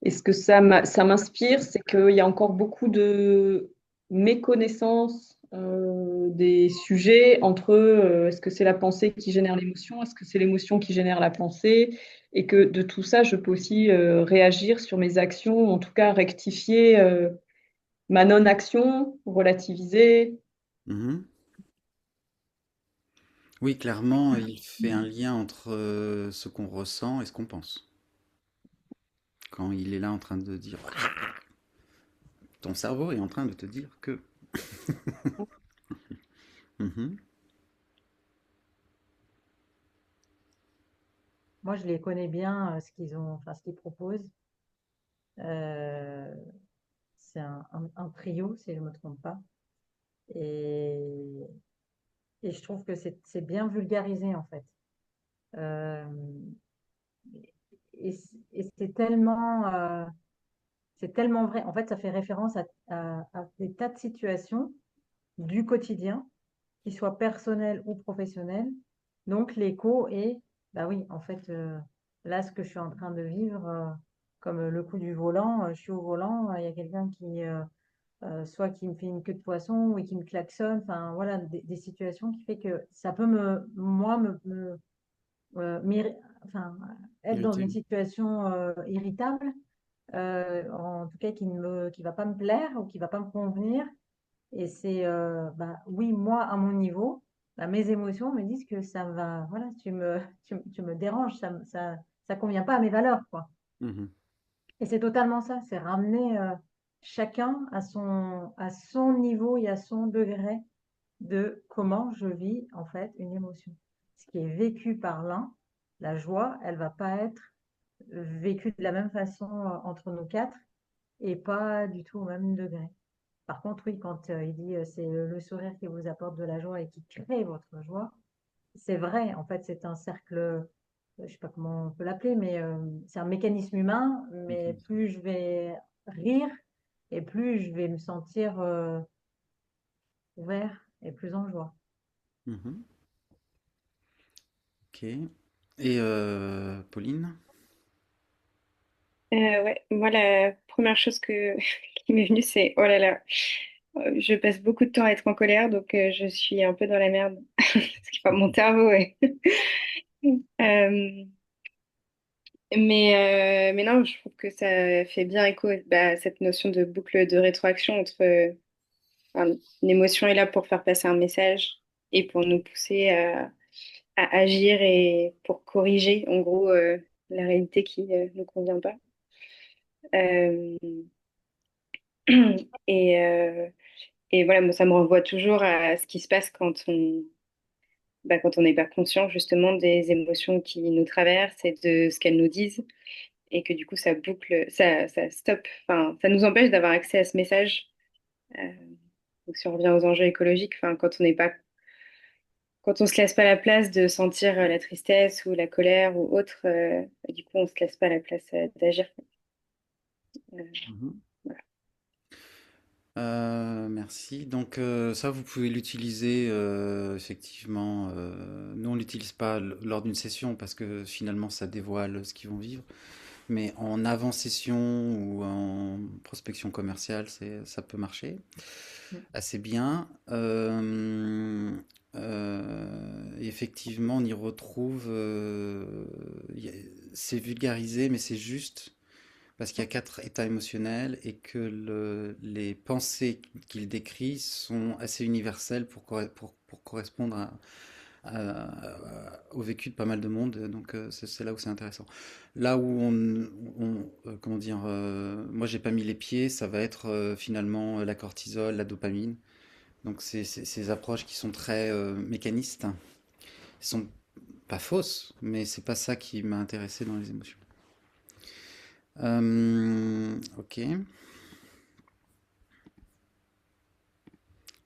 et ce que ça m'inspire, c'est qu'il y a encore beaucoup de méconnaissance des sujets entre est-ce que c'est la pensée qui génère l'émotion, est-ce que c'est l'émotion qui génère la pensée, et que de tout ça, je peux aussi réagir sur mes actions, en tout cas rectifier ma non-action, relativiser. Mhm. Oui, clairement, il fait un lien entre ce qu'on ressent et ce qu'on pense. Quand il est là en train de dire... Ton cerveau est en train de te dire que... Mhm. Moi, je les connais bien, ce qu'ils ont, enfin, ce qu'ils proposent. Euh, c'est un trio, si je ne me trompe pas. Et, et je trouve que c'est bien vulgarisé, en fait. Euh, et c'est tellement c'est tellement vrai. En fait, ça fait référence à des tas de situations du quotidien, qu'ils soient personnels ou professionnels. Donc, l'écho est, bah oui, en fait, là, ce que je suis en train de vivre, comme le coup du volant, je suis au volant, il y a quelqu'un soit qui me fait une queue de poisson ou qui me klaxonne, enfin, voilà, des situations qui fait que ça peut moi, enfin, être dans une Irrité. situation irritable, en tout cas qui va pas me plaire ou qui va pas me convenir. Et c'est, bah, oui, moi, à mon niveau, bah, mes émotions me disent que ça va, voilà, tu me déranges, ça convient pas à mes valeurs, quoi. Mhm. Et c'est totalement ça, c'est ramener chacun à son niveau et à son degré de comment je vis, en fait, une émotion. Ce qui est vécu par l'un, la joie, elle va pas être vécue de la même façon entre nous quatre et pas du tout au même degré. Par contre, oui, quand il dit c'est le sourire qui vous apporte de la joie et qui crée votre joie, c'est vrai. En fait, c'est un cercle, je sais pas comment on peut l'appeler, mais c'est un mécanisme humain. Mais Mécanisme. plus je vais rire et plus je vais me sentir ouvert et plus en joie. Mhm. Ok. Et Pauline? Ouais, moi, la première chose qui m'est venue, c'est, oh là là, je passe beaucoup de temps à être en colère, donc je suis un peu dans la merde. Parce que mon cerveau est... Euh, mais non, je trouve que ça fait bien écho bah, à cette notion de boucle de rétroaction entre enfin, une émotion est là pour faire passer un message et pour nous pousser à agir et pour corriger, en gros, la réalité qui ne nous convient pas. Euh, et, euh, et voilà, moi, ça me renvoie toujours à ce qui se passe quand on n'est pas conscient justement des émotions qui nous traversent et de ce qu'elles nous disent. Et que du coup, ça boucle, ça stoppe, enfin, ça nous empêche d'avoir accès à ce message. Euh, donc, si on revient aux enjeux écologiques, enfin, quand on se laisse pas la place de sentir la tristesse ou la colère ou autre, du coup, on se laisse pas la place d'agir. Euh, Mhm. voilà. Merci. Donc ça, vous pouvez l'utiliser effectivement. Nous, on l'utilise pas lors d'une session parce que finalement, ça dévoile ce qu'ils vont vivre. Mais en avant-session ou en prospection commerciale, ça peut marcher Mm. assez bien. Effectivement, on y retrouve. C'est vulgarisé, mais c'est juste parce qu'il y a quatre états émotionnels et que les pensées qu'il décrit sont assez universelles pour correspondre au vécu de pas mal de monde. Donc c'est là où c'est intéressant. Là où comment dire, moi j'ai pas mis les pieds, ça va être finalement la cortisol, la dopamine. Donc c'est ces approches qui sont très mécanistes, sont pas fausses, mais c'est pas ça qui m'a intéressé dans les émotions. Ok.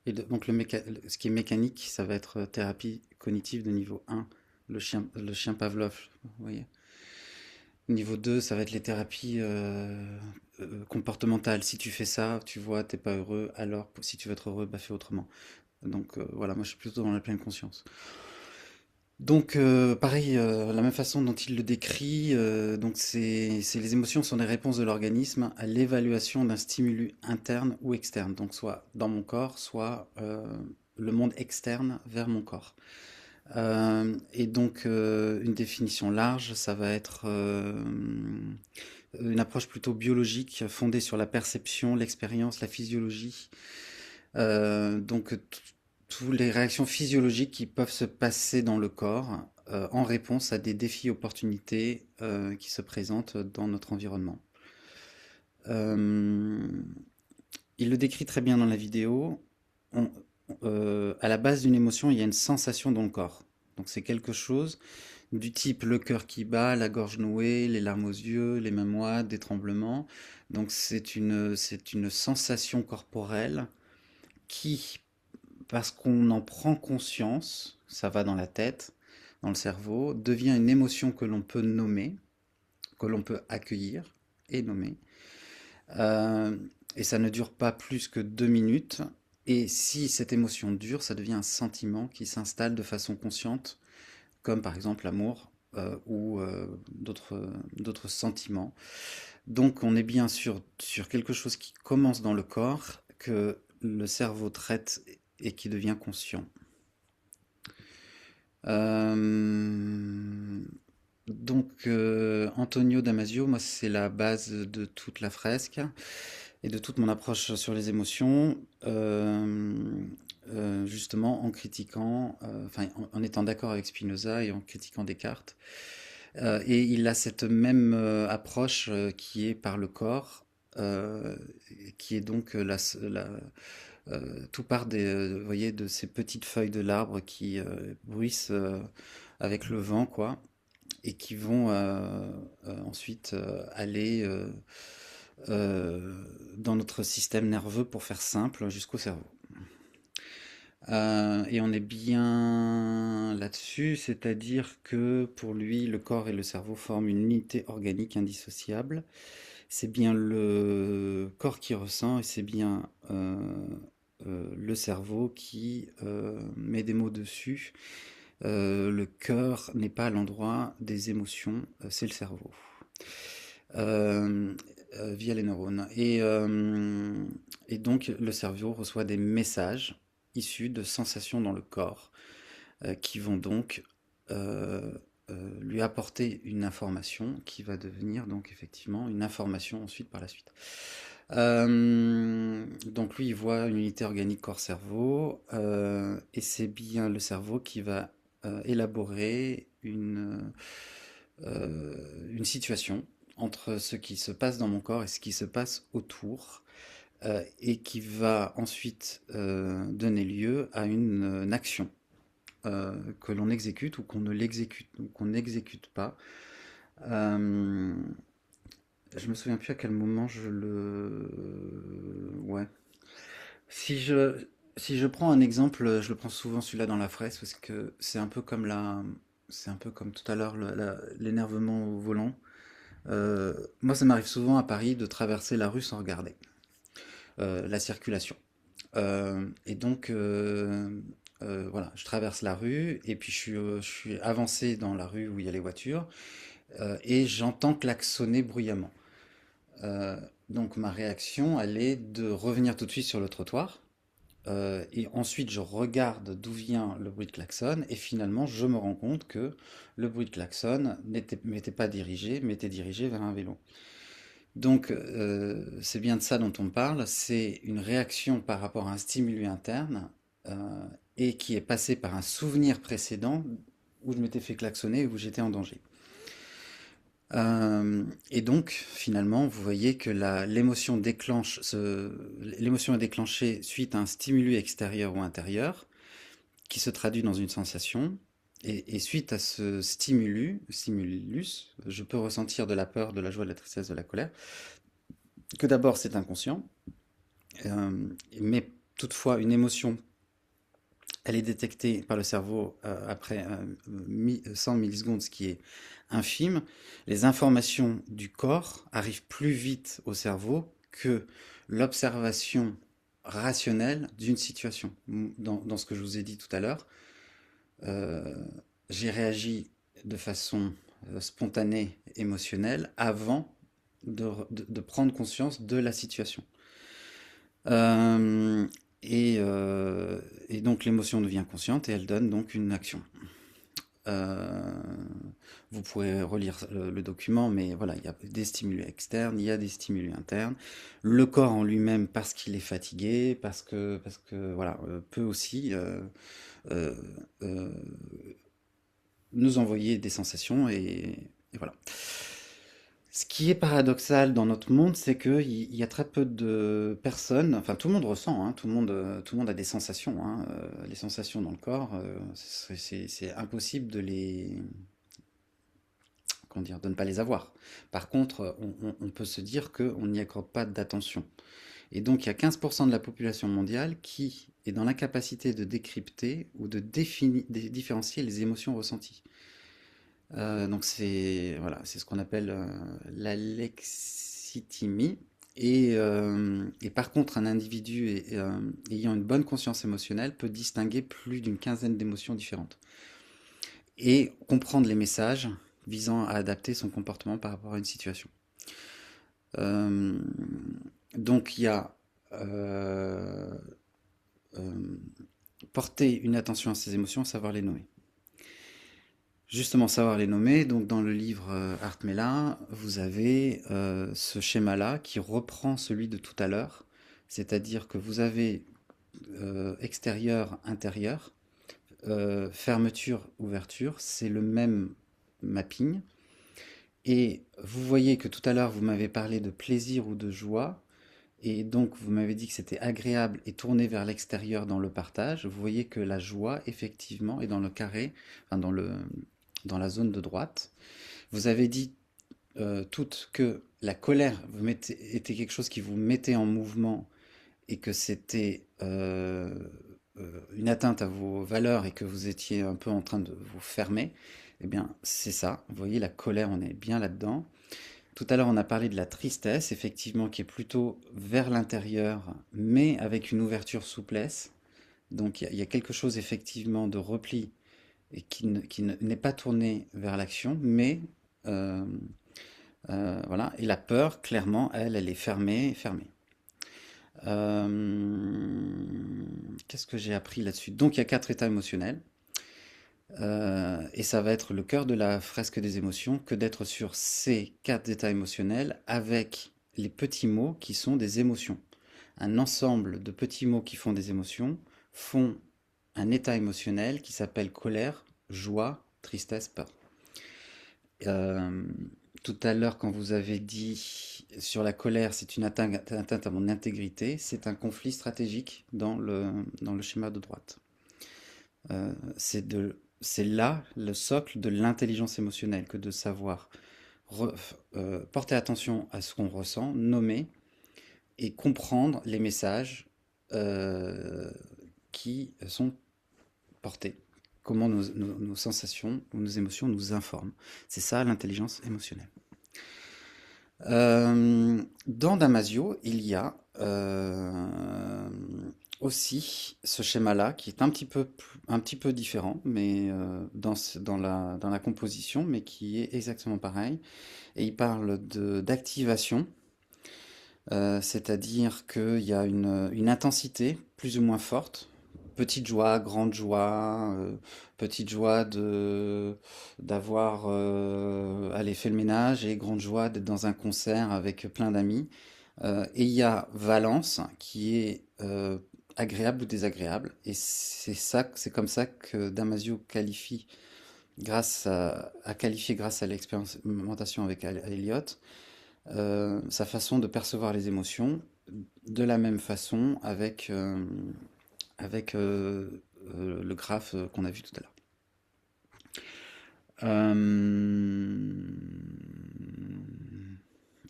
Donc ce qui est mécanique, ça va être thérapie cognitive de niveau 1, le chien Pavlov, vous voyez. Niveau 2, ça va être les thérapies comportementales. Si tu fais ça, tu vois, t'es pas heureux, alors si tu veux être heureux, bah fais autrement. Donc voilà, moi je suis plutôt dans la pleine conscience. Donc pareil, la même façon dont il le décrit, donc les émotions sont des réponses de l'organisme à l'évaluation d'un stimulus interne ou externe, donc soit dans mon corps, soit le monde externe vers mon corps. Et donc une définition large, ça va être une approche plutôt biologique fondée sur la perception, l'expérience, la physiologie. Donc toutes les réactions physiologiques qui peuvent se passer dans le corps en réponse à des défis opportunités qui se présentent dans notre environnement. Euh, il le décrit très bien dans la vidéo. On- à la base d'une émotion, il y a une sensation dans le corps. Donc c'est quelque chose du type le cœur qui bat, la gorge nouée, les larmes aux yeux, les mains moites, des tremblements. Donc c'est une sensation corporelle qui, parce qu'on en prend conscience, ça va dans la tête, dans le cerveau, devient une émotion que l'on peut nommer, que l'on peut accueillir et nommer. Euh, et ça ne dure pas plus que 2 minutes. Et si cette émotion dure, ça devient un sentiment qui s'installe de façon consciente, comme par exemple l'amour ou d'autres sentiments. Donc on est bien sur quelque chose qui commence dans le corps, que le cerveau traite et qui devient conscient. Euh, Antonio Damasio, moi, c'est la base de toute la fresque et de toute mon approche sur les émotions, justement en critiquant, enfin, en étant d'accord avec Spinoza et en critiquant Descartes. Et il a cette même approche qui est par le corps, euh, qui est donc tout part vous voyez, de ces petites feuilles de l'arbre qui bruissent avec le vent, quoi, et qui vont ensuite aller dans notre système nerveux, pour faire simple, jusqu'au cerveau. Et on est bien là-dessus, c'est-à-dire que pour lui, le corps et le cerveau forment une unité organique indissociable. C'est bien le corps qui ressent et c'est bien le cerveau qui met des mots dessus. Le cœur n'est pas l'endroit des émotions, c'est le cerveau. Via les neurones. Et donc le cerveau reçoit des messages issus de sensations dans le corps qui vont donc lui apporter une information qui va devenir donc effectivement une information ensuite par la suite. Donc lui, il voit une unité organique corps-cerveau, et c'est bien le cerveau qui va élaborer une situation entre ce qui se passe dans mon corps et ce qui se passe autour, et qui va ensuite donner lieu à une action que l'on exécute ou qu'on ne l'exécute ou qu'on n'exécute pas. Euh, je me souviens plus à quel moment je le... Ouais. Si je, si je prends un exemple, je le prends souvent celui-là dans la fresque parce que c'est un peu comme c'est un peu comme tout à l'heure l'énervement au volant. Moi, ça m'arrive souvent à Paris de traverser la rue sans regarder la circulation. Et donc, voilà, je traverse la rue et puis je suis avancé dans la rue où il y a les voitures, et j'entends klaxonner bruyamment. Euh, donc ma réaction, elle est de revenir tout de suite sur le trottoir. Et ensuite, je regarde d'où vient le bruit de klaxon, et finalement, je me rends compte que le bruit de klaxon m'était pas dirigé, mais était dirigé vers un vélo. Donc, c'est bien de ça dont on parle, c'est une réaction par rapport à un stimulus interne, euh, et qui est passé par un souvenir précédent où je m'étais fait klaxonner, où j'étais en danger. Et donc, finalement, vous voyez que l'émotion est déclenchée suite à un stimulus extérieur ou intérieur, qui se traduit dans une sensation. Et suite à ce stimulus, je peux ressentir de la peur, de la joie, de la tristesse, de la colère. Que d'abord, c'est inconscient, mais toutefois, une émotion, elle est détectée par le cerveau après 100 millisecondes, ce qui est infime. Les informations du corps arrivent plus vite au cerveau que l'observation rationnelle d'une situation. Dans ce que je vous ai dit tout à l'heure, euh, j'ai réagi de façon spontanée, émotionnelle, avant de prendre conscience de la situation. Euh, et donc l'émotion devient consciente et elle donne donc une action. Euh, Vous pourrez relire le document, mais voilà, il y a des stimuli externes, il y a des stimuli internes. Le corps en lui-même, parce qu'il est fatigué, parce que voilà, peut aussi euh, euh, nous envoyer des sensations, et voilà. Ce qui est paradoxal dans notre monde, c'est qu'il y a très peu de personnes, enfin tout le monde ressent, hein, tout le monde a des sensations, hein, les sensations dans le corps, c'est impossible comment dire, de ne pas les avoir. Par contre, on peut se dire qu'on n'y accorde pas d'attention. Et donc il y a 15% de la population mondiale qui est dans l'incapacité de décrypter ou de différencier les émotions ressenties. Donc c'est voilà, c'est ce qu'on appelle l'alexithymie. Et par contre, un individu ayant une bonne conscience émotionnelle peut distinguer plus d'une quinzaine d'émotions différentes et comprendre les messages visant à adapter son comportement par rapport à une situation. Euh, donc il y a porter une attention à ses émotions, savoir les nommer. Justement, savoir les nommer, donc dans le livre Art Mela, vous avez ce schéma-là qui reprend celui de tout à l'heure, c'est-à-dire que vous avez extérieur, intérieur, fermeture, ouverture, c'est le même mapping. Et vous voyez que tout à l'heure, vous m'avez parlé de plaisir ou de joie, et donc vous m'avez dit que c'était agréable et tourné vers l'extérieur dans le partage. Vous voyez que la joie, effectivement, est dans le carré, enfin dans la zone de droite. Vous avez dit toutes que la colère était quelque chose qui vous mettait en mouvement et que c'était une atteinte à vos valeurs et que vous étiez un peu en train de vous fermer. Eh bien, c'est ça. Vous voyez, la colère, on est bien là-dedans. Tout à l'heure, on a parlé de la tristesse, effectivement, qui est plutôt vers l'intérieur, mais avec une ouverture souplesse. Donc, il y a quelque chose, effectivement, de repli et qui n'est pas tourné vers l'action, mais voilà. Et la peur, clairement, elle est fermée, fermée. Qu'est-ce que j'ai appris là-dessus? Donc, il y a 4 états émotionnels. Et ça va être le cœur de la fresque des émotions que d'être sur ces 4 états émotionnels avec les petits mots qui sont des émotions. Un ensemble de petits mots qui font des émotions font un état émotionnel qui s'appelle colère, joie, tristesse, peur. Tout à l'heure, quand vous avez dit sur la colère, c'est une atteinte à mon intégrité, c'est un conflit stratégique dans le schéma de droite. C'est là le socle de l'intelligence émotionnelle, que de savoir porter attention à ce qu'on ressent, nommer et comprendre les messages qui sont portés. Comment nos sensations ou nos émotions nous informent. C'est ça l'intelligence émotionnelle. Dans Damasio, il y a aussi ce schéma-là qui est un petit peu différent, mais dans la composition, mais qui est exactement pareil. Et il parle d'activation, c'est-à-dire qu'il y a une intensité plus ou moins forte. Petite joie, grande joie, petite joie d'avoir allé fait le ménage et grande joie d'être dans un concert avec plein d'amis. Et il y a valence qui est agréable ou désagréable. Et c'est comme ça que Damasio qualifie a qualifié grâce à l'expérimentation avec Eliot sa façon de percevoir les émotions de la même façon avec le graphe qu'on a vu tout à l'heure.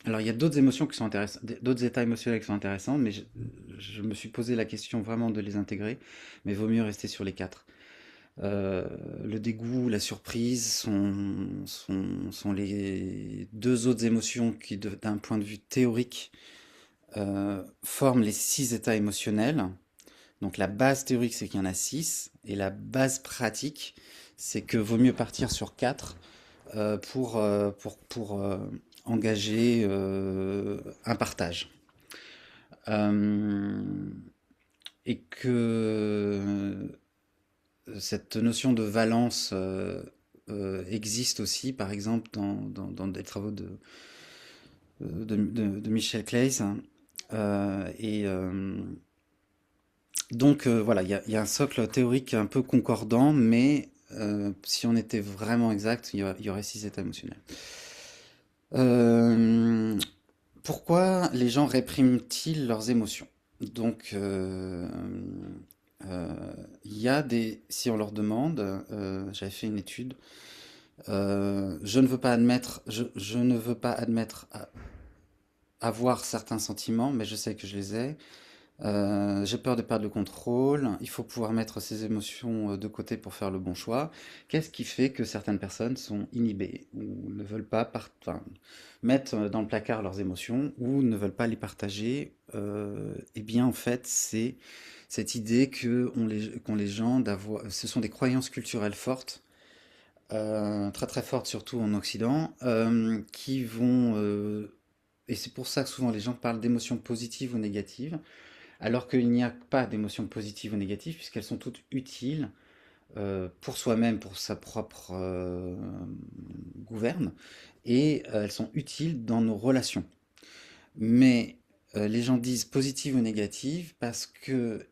Alors, il y a d'autres émotions qui sont intéressantes, d'autres états émotionnels qui sont intéressants, mais je me suis posé la question vraiment de les intégrer, mais vaut mieux rester sur les 4. Le dégoût, la surprise sont les 2 autres émotions qui, d'un point de vue théorique, forment les 6 états émotionnels. Donc la base théorique, c'est qu'il y en a 6, et la base pratique, c'est que vaut mieux partir sur 4 pour engager un partage. Et que cette notion de valence existe aussi, par exemple, dans des travaux de Michel Claeys. Donc voilà, il y a un socle théorique un peu concordant, mais si on était vraiment exact, il y aurait 6 états émotionnels. Pourquoi les gens répriment-ils leurs émotions? Donc, il y a si on leur demande, j'avais fait une étude, je ne veux pas admettre avoir certains sentiments, mais je sais que je les ai. J'ai peur de perdre le contrôle. Il faut pouvoir mettre ses émotions de côté pour faire le bon choix. Qu'est-ce qui fait que certaines personnes sont inhibées ou ne veulent pas enfin, mettre dans le placard leurs émotions ou ne veulent pas les partager? Eh bien, en fait, c'est cette idée qu'ont les gens d'avoir, ce sont des croyances culturelles fortes, très très fortes, surtout en Occident, qui vont, et c'est pour ça que souvent les gens parlent d'émotions positives ou négatives. Alors qu'il n'y a pas d'émotions positives ou négatives, puisqu'elles sont toutes utiles pour soi-même, pour sa propre gouverne, et elles sont utiles dans nos relations. Mais les gens disent positives ou négatives parce que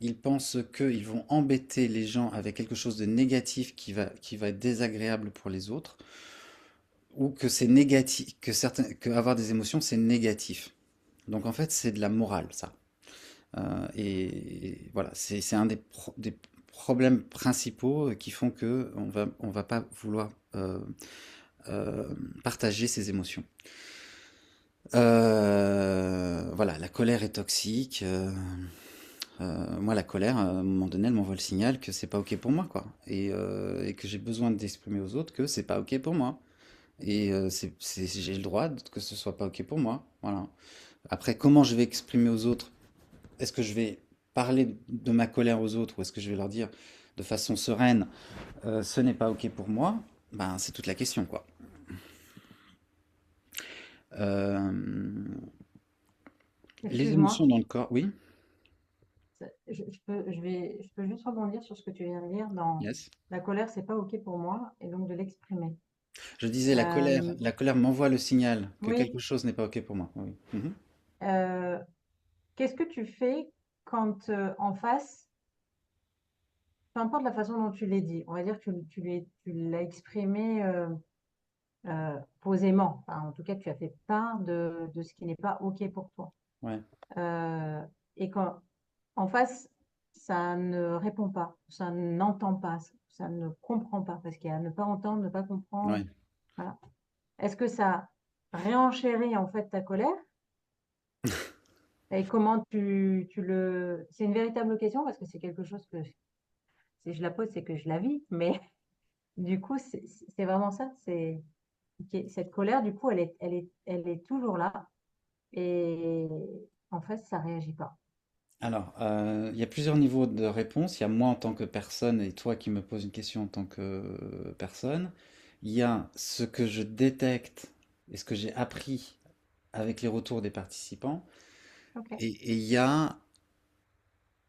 ils pensent qu'ils vont embêter les gens avec quelque chose de négatif qui va être désagréable pour les autres, ou que c'est négatif, que avoir des émotions c'est négatif. Donc en fait c'est de la morale ça. Et voilà, c'est un des problèmes principaux qui font que on va pas vouloir euh, partager ses émotions. Voilà, la colère est toxique. Moi, la colère, à un moment donné, elle m'envoie le signal que c'est pas ok pour moi, quoi, et que j'ai besoin d'exprimer aux autres que c'est pas ok pour moi. Et j'ai le droit que ce soit pas ok pour moi. Voilà. Après, comment je vais exprimer aux autres? Est-ce que je vais parler de ma colère aux autres ou est-ce que je vais leur dire de façon sereine, ce n'est pas ok pour moi? Ben, c'est toute la question, quoi. Euh, les Excuse-moi, émotions dans le corps, oui, je peux juste rebondir sur ce que tu viens de dire dans yes. la colère, c'est pas OK pour moi, et donc de l'exprimer. Je disais Euh, la colère m'envoie le signal que quelque oui, chose n'est pas ok pour moi. Oui. Mhm. euh, qu'est-ce que tu fais quand en face, peu importe la façon dont tu l'as dit, on va dire que tu l'as exprimé posément. Enfin, en tout cas, tu as fait part de ce qui n'est pas OK pour toi. Ouais, Euh, et quand en face, ça ne répond pas, ça n'entend pas, ça ne comprend pas, parce qu'il y a ne pas entendre, ne pas comprendre. ouais. Voilà. Est-ce que ça réenchérit en fait ta colère? Et comment tu le... C'est une véritable question parce que c'est quelque chose que, si je la pose, c'est que je la vis, mais du coup, c'est vraiment ça. C'est cette colère, du coup, elle est toujours là et en fait, ça réagit pas. Alors, il y a plusieurs niveaux de réponse. Il y a moi en tant que personne et toi qui me poses une question en tant que personne. Il y a ce que je détecte et ce que j'ai appris avec les retours des participants. Ok. Et il y a,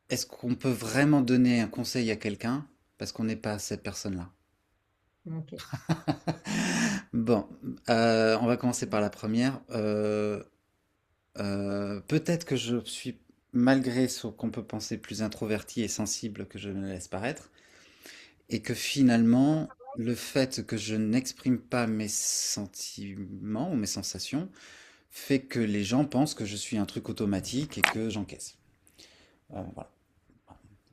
est-ce qu'on peut vraiment donner un conseil à quelqu'un parce qu'on n'est pas cette personne-là? Ok. Bon, on va commencer par la première. Peut-être que je suis, malgré ce qu'on peut penser plus introverti et sensible que je ne laisse paraître, et que finalement, le fait que je n'exprime pas mes sentiments ou mes sensations fait que les gens pensent que je suis un truc automatique et que j'encaisse. Voilà,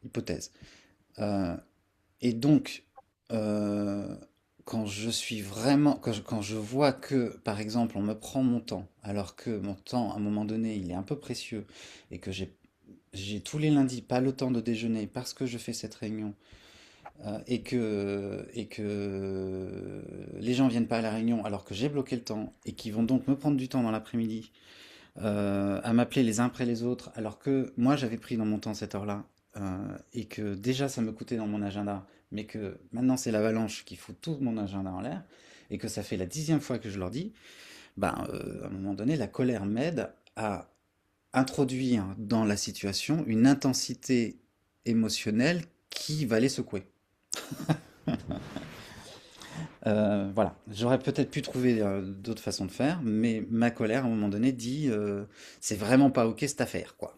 hypothèse. Euh, et donc, euh, quand je suis vraiment, quand je vois que, par exemple, on me prend mon temps, alors que mon temps, à un moment donné, il est un peu précieux, et que j'ai tous les lundis pas le temps de déjeuner parce que je fais cette réunion, et que les gens viennent pas à la réunion alors que j'ai bloqué le temps, et qui vont donc me prendre du temps dans l'après-midi, à m'appeler les uns après les autres, alors que moi j'avais pris dans mon temps cette heure-là, et que déjà ça me coûtait dans mon agenda, mais que maintenant c'est l'avalanche qui fout tout mon agenda en l'air, et que ça fait la 10e fois que je leur dis, ben, à un moment donné, la colère m'aide à introduire dans la situation une intensité émotionnelle qui va les secouer. Voilà, j'aurais peut-être pu trouver d'autres façons de faire, mais ma colère à un moment donné dit c'est vraiment pas ok cette affaire, quoi.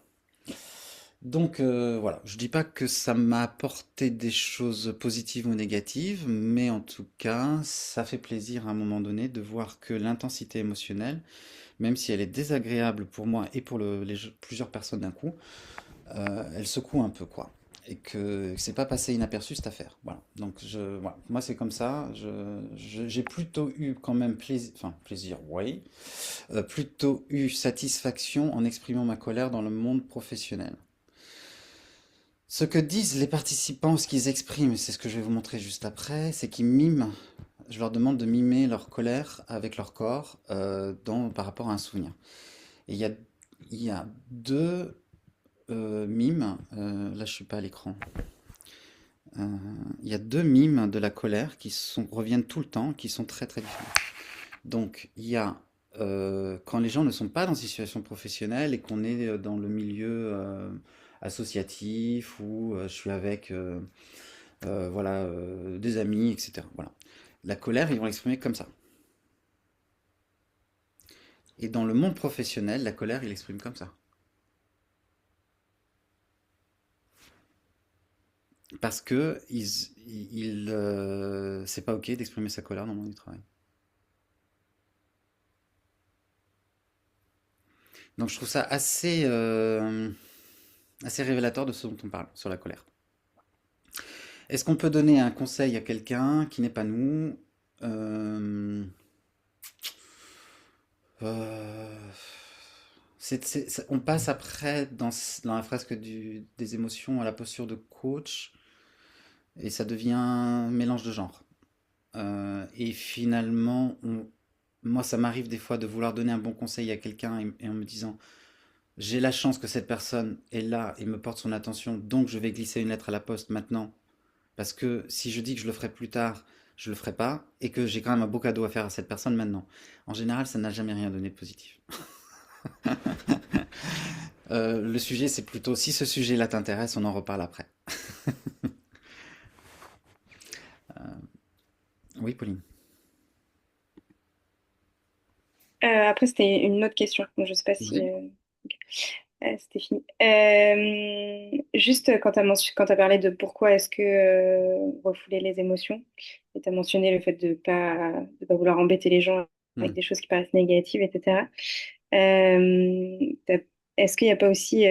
Donc voilà, je dis pas que ça m'a apporté des choses positives ou négatives, mais en tout cas, ça fait plaisir à un moment donné de voir que l'intensité émotionnelle, même si elle est désagréable pour moi et pour plusieurs personnes d'un coup, elle secoue un peu, quoi. et que c'est pas passé inaperçu cette affaire. Voilà. Donc voilà. Moi c'est comme ça. J'ai plutôt eu quand même plaisir, enfin plaisir, oui, plutôt eu satisfaction en exprimant ma colère dans le monde professionnel. Ce que disent les participants, ce qu'ils expriment, c'est ce que je vais vous montrer juste après, c'est qu'ils miment. Je leur demande de mimer leur colère avec leur corps par rapport à un souvenir. Et il y a deux mimes. Là, je suis pas à l'écran. Euh, Il y a deux mimes de la colère reviennent tout le temps, qui sont très très différents. Donc, il y a quand les gens ne sont pas dans une situation professionnelle et qu'on est dans le milieu associatif ou je suis avec voilà, des amis, etc. Voilà. La colère, ils vont l'exprimer comme ça. Et dans le monde professionnel, la colère, il l'exprime comme ça. Parce que c'est pas ok d'exprimer sa colère dans le monde du travail. Donc je trouve ça assez révélateur de ce dont on parle, sur la colère. Est-ce qu'on peut donner un conseil à quelqu'un qui n'est pas nous? Euh, euh, on passe après dans la fresque des émotions à la posture de coach et ça devient un mélange de genres. Et finalement, moi, ça m'arrive des fois de vouloir donner un bon conseil à quelqu'un et en me disant, j'ai la chance que cette personne est là et me porte son attention, donc je vais glisser une lettre à la poste maintenant. Parce que si je dis que je le ferai plus tard, je le ferai pas, et que j'ai quand même un beau cadeau à faire à cette personne maintenant. En général, ça n'a jamais rien donné de positif. Le sujet, c'est plutôt, si ce sujet-là t'intéresse, on en reparle après. Oui, Pauline. Après, c'était une autre question. Donc, je sais pas si Oui. ok. C'était fini. Juste quand tu as parlé de pourquoi est-ce que refouler les émotions, et tu as mentionné le fait de pas vouloir embêter les gens avec Hmm. des choses qui paraissent négatives, etc. T'as- Est-ce qu'il n'y a pas aussi,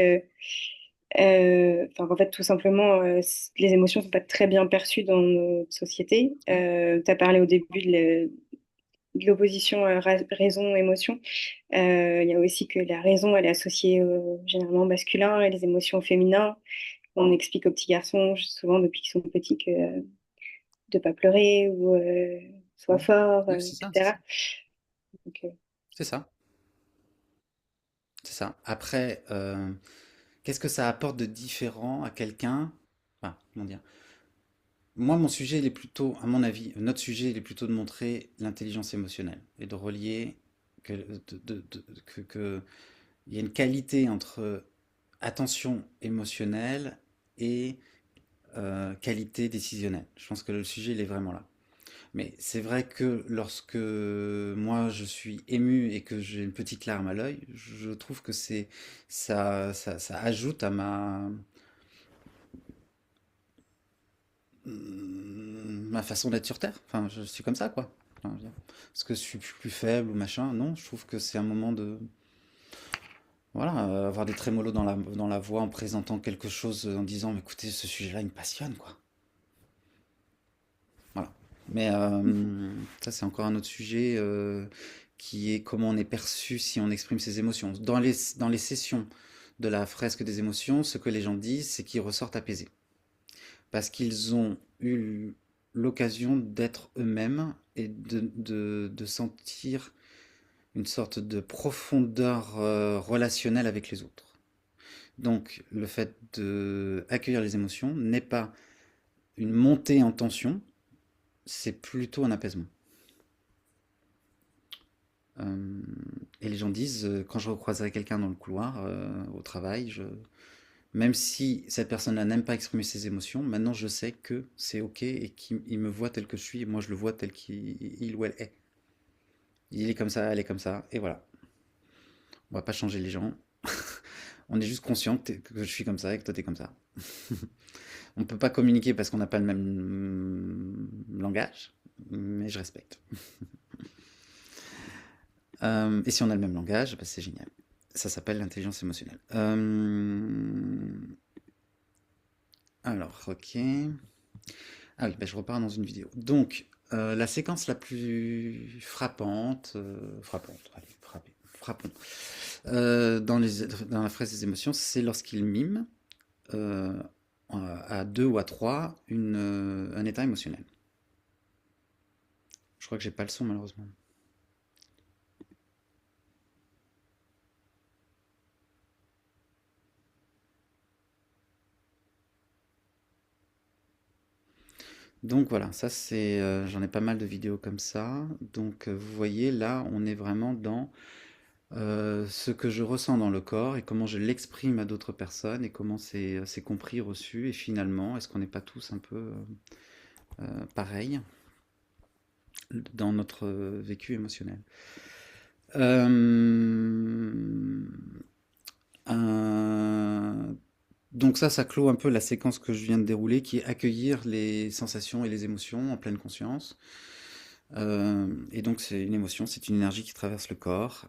enfin, en fait, tout simplement, les émotions sont pas très bien perçues dans notre société. Tu as parlé au début de l'opposition raison-émotion. Il y a aussi que la raison, elle est associée généralement au masculin et les émotions au féminin. On explique aux petits garçons, souvent depuis qu'ils sont petits, que de pas pleurer ou sois fort, Oui, c'est ça, c'est ça. etc. Donc, C'est ça. C'est ça. Après, qu'est-ce que ça apporte de différent à quelqu'un? Enfin, comment dire? Moi, mon sujet, il est plutôt, à mon avis, notre sujet, il est plutôt de montrer l'intelligence émotionnelle et de relier que il y a une qualité entre attention émotionnelle et qualité décisionnelle. Je pense que le sujet, il est vraiment là. Mais c'est vrai que lorsque moi je suis ému et que j'ai une petite larme à l'œil, je trouve que ça ajoute à ma façon d'être sur Terre. Enfin, je suis comme ça, quoi. Enfin, je veux dire, parce que je suis plus faible ou machin. Non, je trouve que c'est un moment de. Voilà, avoir des trémolos dans la voix en présentant quelque chose, en disant, écoutez, ce sujet-là, il me passionne, quoi. Voilà. Mais ça, c'est encore un autre sujet qui est comment on est perçu si on exprime ses émotions. Dans les sessions de la fresque des émotions, ce que les gens disent, c'est qu'ils ressortent apaisés. Parce qu'ils ont eu l'occasion d'être eux-mêmes et de sentir une sorte de profondeur relationnelle avec les autres. Donc, le fait d'accueillir les émotions n'est pas une montée en tension, c'est plutôt un apaisement. Euh, et les gens disent, quand je recroiserai quelqu'un dans le couloir, au travail, même si cette personne-là n'aime pas exprimer ses émotions, maintenant je sais que c'est ok et qu'il me voit tel que je suis et moi je le vois tel qu'il ou elle est. Il est comme ça, elle est comme ça, et voilà. On va pas changer les gens. On est juste conscient que je suis comme ça et que toi t'es comme ça. On peut pas communiquer parce qu'on n'a pas le même langage, mais je respecte. Et si on a le même langage, bah, c'est génial. Ça s'appelle l'intelligence émotionnelle. Alors, ok. Ah oui, bah, je repars dans une vidéo. Donc, la séquence la plus frappante, allez, frappons, dans la phrase des émotions, c'est lorsqu'il mime euh, à deux ou à trois un état émotionnel. Je crois que j'ai pas le son malheureusement. Donc voilà, ça c'est, j'en ai pas mal de vidéos comme ça. Donc vous voyez là, on est vraiment dans ce que je ressens dans le corps et comment je l'exprime à d'autres personnes et comment c'est compris, reçu et finalement, est-ce qu'on n'est pas tous un peu pareils dans notre vécu émotionnel. Donc ça clôt un peu la séquence que je viens de dérouler, qui est accueillir les sensations et les émotions en pleine conscience. Et donc c'est une émotion, c'est une énergie qui traverse le corps.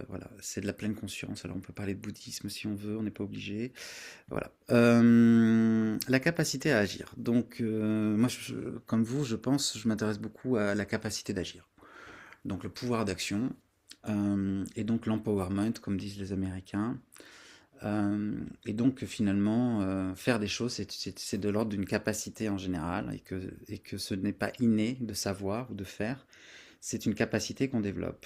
Voilà, c'est de la pleine conscience. Alors on peut parler de bouddhisme si on veut, on n'est pas obligé. Voilà. La capacité à agir. Donc moi, comme vous, je pense, je m'intéresse beaucoup à la capacité d'agir. Donc le pouvoir d'action et donc l'empowerment, comme disent les Américains. Et donc finalement, faire des choses, c'est de l'ordre d'une capacité en général, et que ce n'est pas inné de savoir ou de faire, c'est une capacité qu'on développe.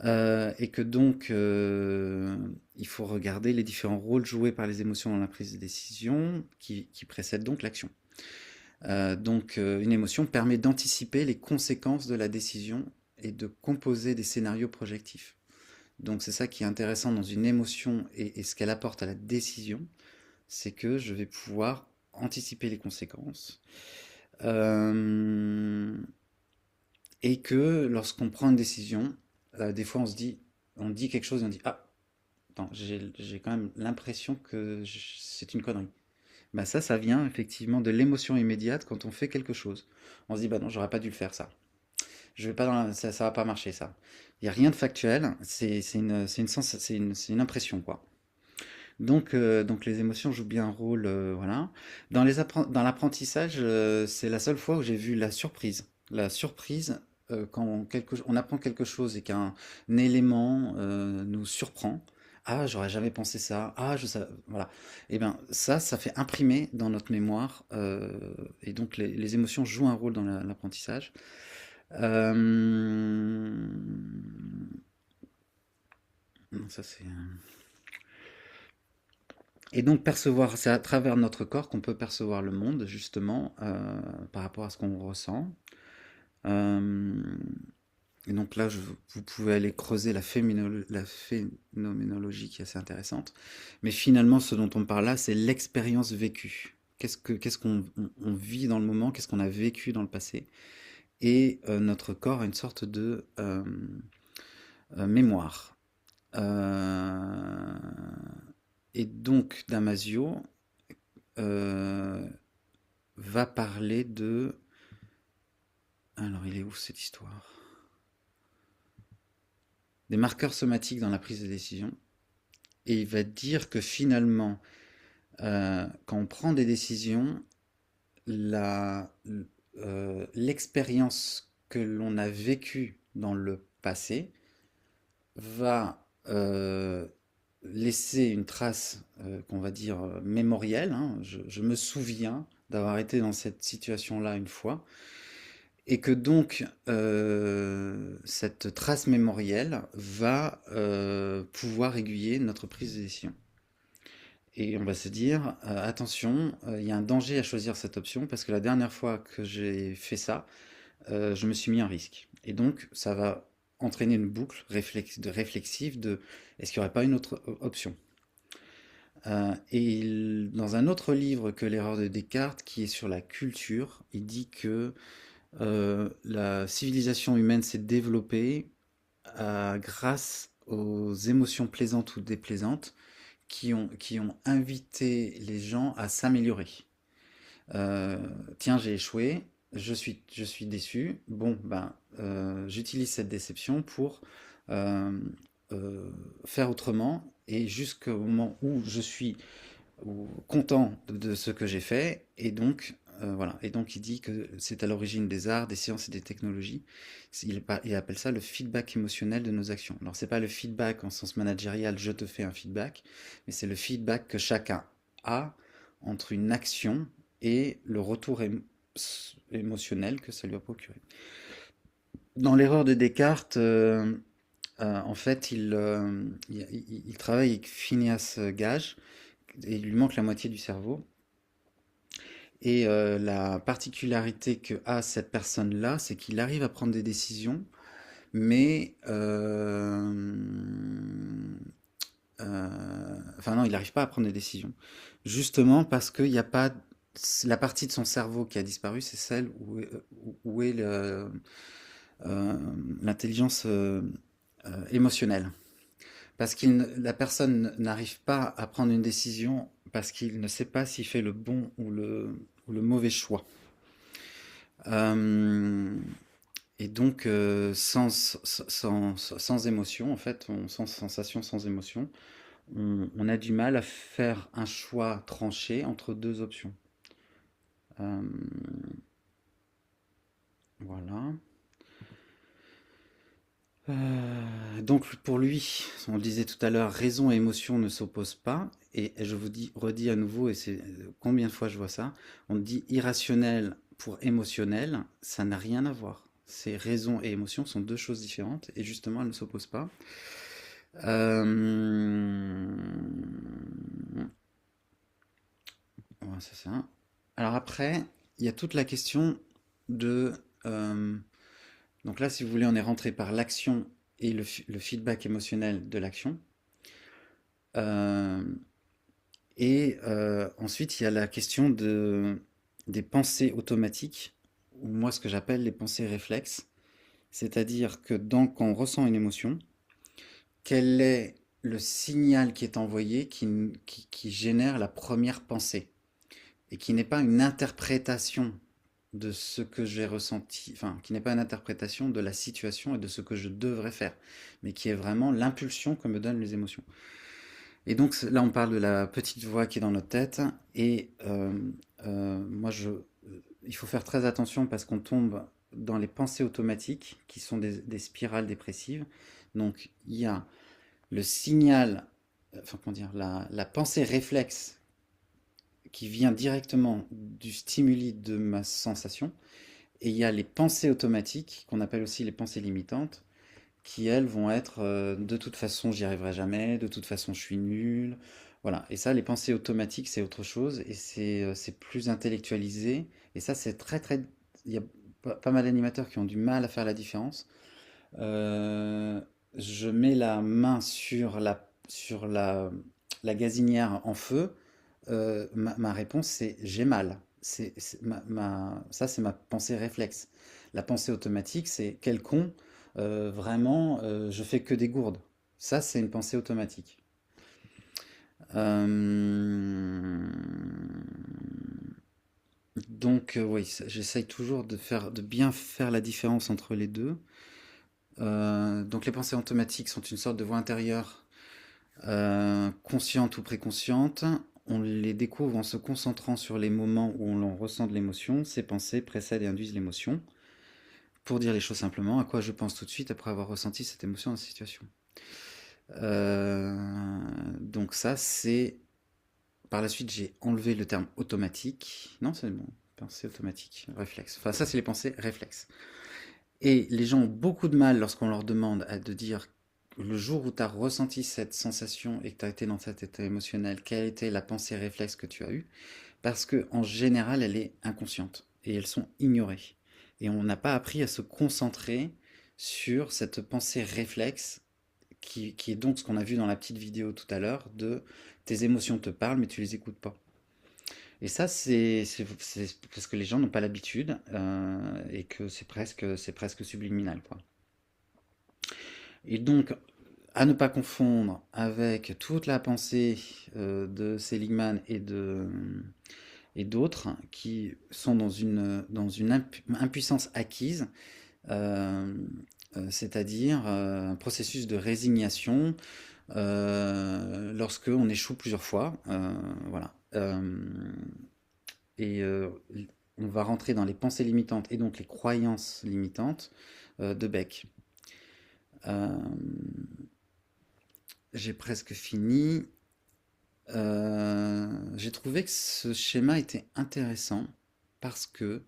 Et que donc, il faut regarder les différents rôles joués par les émotions dans la prise de décision, qui précèdent donc l'action. Donc une émotion permet d'anticiper les conséquences de la décision et de composer des scénarios projectifs. Donc c'est ça qui est intéressant dans une émotion et ce qu'elle apporte à la décision, c'est que je vais pouvoir anticiper les conséquences. Et que lorsqu'on prend une décision, des fois on dit quelque chose et on dit ah, attends, j'ai quand même l'impression que c'est une connerie. Bah ça vient effectivement de l'émotion immédiate quand on fait quelque chose. On se dit bah non, j'aurais pas dû le faire ça. Je vais pas ça va pas marcher ça. Il y a rien de factuel, c'est une impression quoi. Donc les émotions jouent bien un rôle, voilà. Dans l'apprentissage, c'est la seule fois où j'ai vu la surprise. La surprise, quand on apprend quelque chose et qu'un élément nous surprend. Ah, j'aurais jamais pensé ça. Ah, voilà. Et bien ça fait imprimer dans notre mémoire. Et donc les émotions jouent un rôle dans l'apprentissage. Non, ça c'est. Et donc percevoir, c'est à travers notre corps qu'on peut percevoir le monde, justement, par rapport à ce qu'on ressent. Euh, et donc là, vous pouvez aller creuser la phénoménologie qui est assez intéressante. Mais finalement, ce dont on parle là, c'est l'expérience vécue. Qu'est-ce qu'on on vit dans le moment, qu'est-ce qu'on a vécu dans le passé. Et notre corps a une sorte de mémoire. Et donc, Damasio va parler de... Alors, il est où cette histoire? Des marqueurs somatiques dans la prise de décision. Et il va dire que finalement, quand on prend des décisions, l'expérience que l'on a vécue dans le passé va laisser une trace qu'on va dire mémorielle. Hein. Je me souviens d'avoir été dans cette situation-là une fois. Et que donc cette trace mémorielle va pouvoir aiguiller notre prise de décision. Et on va se dire, attention, il y a un danger à choisir cette option parce que la dernière fois que j'ai fait ça, je me suis mis en risque. Et donc, ça va entraîner une boucle réflexive de est-ce qu'il n'y aurait pas une autre option. Et dans un autre livre que l'erreur de Descartes, qui est sur la culture, il dit que la civilisation humaine s'est développée grâce aux émotions plaisantes ou déplaisantes qui ont invité les gens à s'améliorer. Tiens, j'ai échoué, je suis déçu. Bon, ben, j'utilise cette déception pour faire autrement, et jusqu'au moment où je suis ou content de ce que j'ai fait, et donc voilà. Et donc il dit que c'est à l'origine des arts, des sciences et des technologies. Il appelle ça le feedback émotionnel de nos actions. Alors c'est pas le feedback en sens managérial, je te fais un feedback, mais c'est le feedback que chacun a entre une action et le retour émotionnel que ça lui a procuré. Dans l'erreur de Descartes, en fait, il travaille avec Phineas Gage, et il lui manque la moitié du cerveau. Et la particularité que a cette personne-là, c'est qu'il arrive à prendre des décisions, mais enfin non, il n'arrive pas à prendre des décisions. Justement parce qu'il n'y a pas la partie de son cerveau qui a disparu, c'est celle où est l'intelligence émotionnelle. Parce que la personne n'arrive pas à prendre une décision parce qu'il ne sait pas s'il fait le bon ou le mauvais choix. Et donc, sans émotion, en fait, sans sensation, sans émotion, on a du mal à faire un choix tranché entre deux options. Voilà. Donc pour lui, on le disait tout à l'heure, raison et émotion ne s'opposent pas. Et je vous redis à nouveau, et c'est combien de fois je vois ça, on dit irrationnel pour émotionnel, ça n'a rien à voir. C'est raison et émotion sont deux choses différentes, et justement elles ne s'opposent pas. Ouais, c'est ça. Alors après, il y a toute la question de... donc là, si vous voulez, on est rentré par l'action et le feedback émotionnel de l'action. Ensuite, il y a la question des pensées automatiques, ou moi ce que j'appelle les pensées réflexes. C'est-à-dire que quand on ressent une émotion, quel est le signal qui est envoyé qui génère la première pensée, et qui n'est pas une interprétation de ce que j'ai ressenti, enfin, qui n'est pas une interprétation de la situation et de ce que je devrais faire, mais qui est vraiment l'impulsion que me donnent les émotions. Et donc là, on parle de la petite voix qui est dans notre tête, et il faut faire très attention parce qu'on tombe dans les pensées automatiques, qui sont des spirales dépressives. Donc il y a le signal, enfin comment dire, la pensée réflexe qui vient directement du stimuli de ma sensation, et il y a les pensées automatiques, qu'on appelle aussi les pensées limitantes, qui elles vont être de toute façon j'y arriverai jamais, de toute façon je suis nul, voilà. Et ça, les pensées automatiques, c'est autre chose, et c'est plus intellectualisé, et ça c'est très, il y a pas mal d'animateurs qui ont du mal à faire la différence. Je mets la main sur la gazinière en feu, ma réponse c'est j'ai mal. Ça c'est ma pensée réflexe. La pensée automatique c'est quel con, vraiment je fais que des gourdes. Ça c'est une pensée automatique. Donc oui, j'essaye toujours de bien faire la différence entre les deux. Donc les pensées automatiques sont une sorte de voix intérieure, consciente ou préconsciente. On les découvre en se concentrant sur les moments où on ressent de l'émotion. Ces pensées précèdent et induisent l'émotion. Pour dire les choses simplement, à quoi je pense tout de suite après avoir ressenti cette émotion dans cette situation. Donc ça, c'est... Par la suite, j'ai enlevé le terme automatique. Non, c'est bon. Pensée automatique, réflexe. Enfin, ça, c'est les pensées réflexes. Et les gens ont beaucoup de mal lorsqu'on leur demande de dire le jour où tu as ressenti cette sensation et que tu as été dans cet état émotionnel, quelle était la pensée réflexe que tu as eue, parce qu'en général, elle est inconsciente et elles sont ignorées. Et on n'a pas appris à se concentrer sur cette pensée réflexe qui est donc ce qu'on a vu dans la petite vidéo tout à l'heure de tes émotions te parlent mais tu les écoutes pas. Et ça, c'est parce que les gens n'ont pas l'habitude et que c'est presque subliminal, quoi. Et donc, à ne pas confondre avec toute la pensée de Seligman et d'autres qui sont dans une impuissance acquise. c'est-à-dire un processus de résignation lorsque on échoue plusieurs fois. Voilà. Et on va rentrer dans les pensées limitantes et donc les croyances limitantes de Beck. Euh, j'ai presque fini. J'ai trouvé que ce schéma était intéressant parce que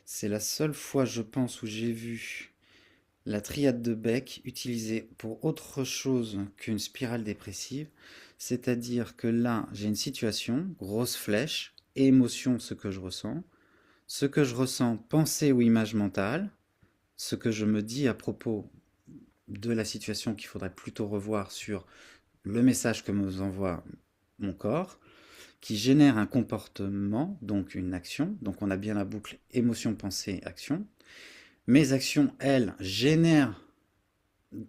c'est la seule fois, je pense, où j'ai vu la triade de Beck utilisée pour autre chose qu'une spirale dépressive. C'est-à-dire que là, j'ai une situation, grosse flèche, émotion, ce que je ressens, pensée ou image mentale, ce que je me dis à propos de la situation qu'il faudrait plutôt revoir sur le message que me envoie mon corps, qui génère un comportement, donc une action. Donc on a bien la boucle émotion, pensée, action. Mes actions, elles, génèrent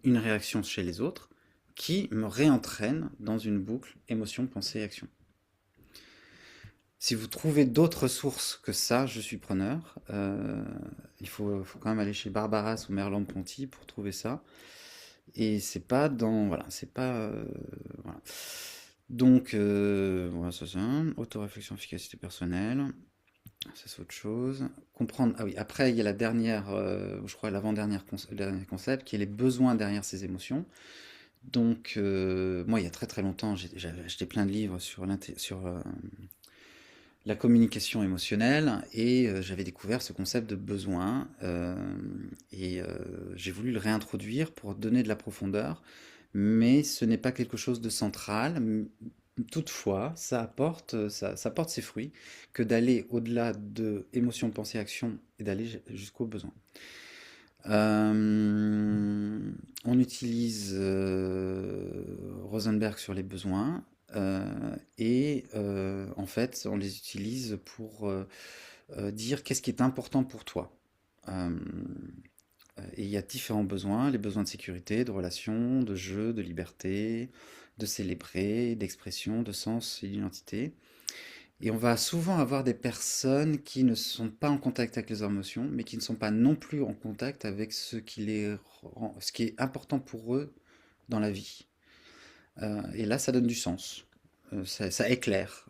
une réaction chez les autres qui me réentraîne dans une boucle émotion, pensée, action. Si vous trouvez d'autres sources que ça, je suis preneur. Il faut quand même aller chez Barbaras ou Merleau-Ponty pour trouver ça. Et c'est pas dans... Voilà, c'est pas... voilà. Donc, voilà, ça c'est un. Autoréflexion, efficacité personnelle. Ça c'est autre chose. Comprendre... Ah oui, après il y a la dernière, je crois l'avant-dernier dernier concept, qui est les besoins derrière ces émotions. Donc, moi il y a très très longtemps, j'avais acheté plein de livres sur la communication émotionnelle et j'avais découvert ce concept de besoin et j'ai voulu le réintroduire pour donner de la profondeur, mais ce n'est pas quelque chose de central. Toutefois, ça porte ses fruits que d'aller au-delà de émotion, pensée, action et d'aller jusqu'au besoin. On utilise Rosenberg sur les besoins et en fait on les utilise pour dire qu'est-ce qui est important pour toi. Et il y a différents besoins, les besoins de sécurité, de relation, de jeu, de liberté, de célébrer, d'expression, de sens et d'identité. Et on va souvent avoir des personnes qui ne sont pas en contact avec les émotions, mais qui ne sont pas non plus en contact avec ce qui est important pour eux dans la vie. Et là, ça donne du sens, ça éclaire.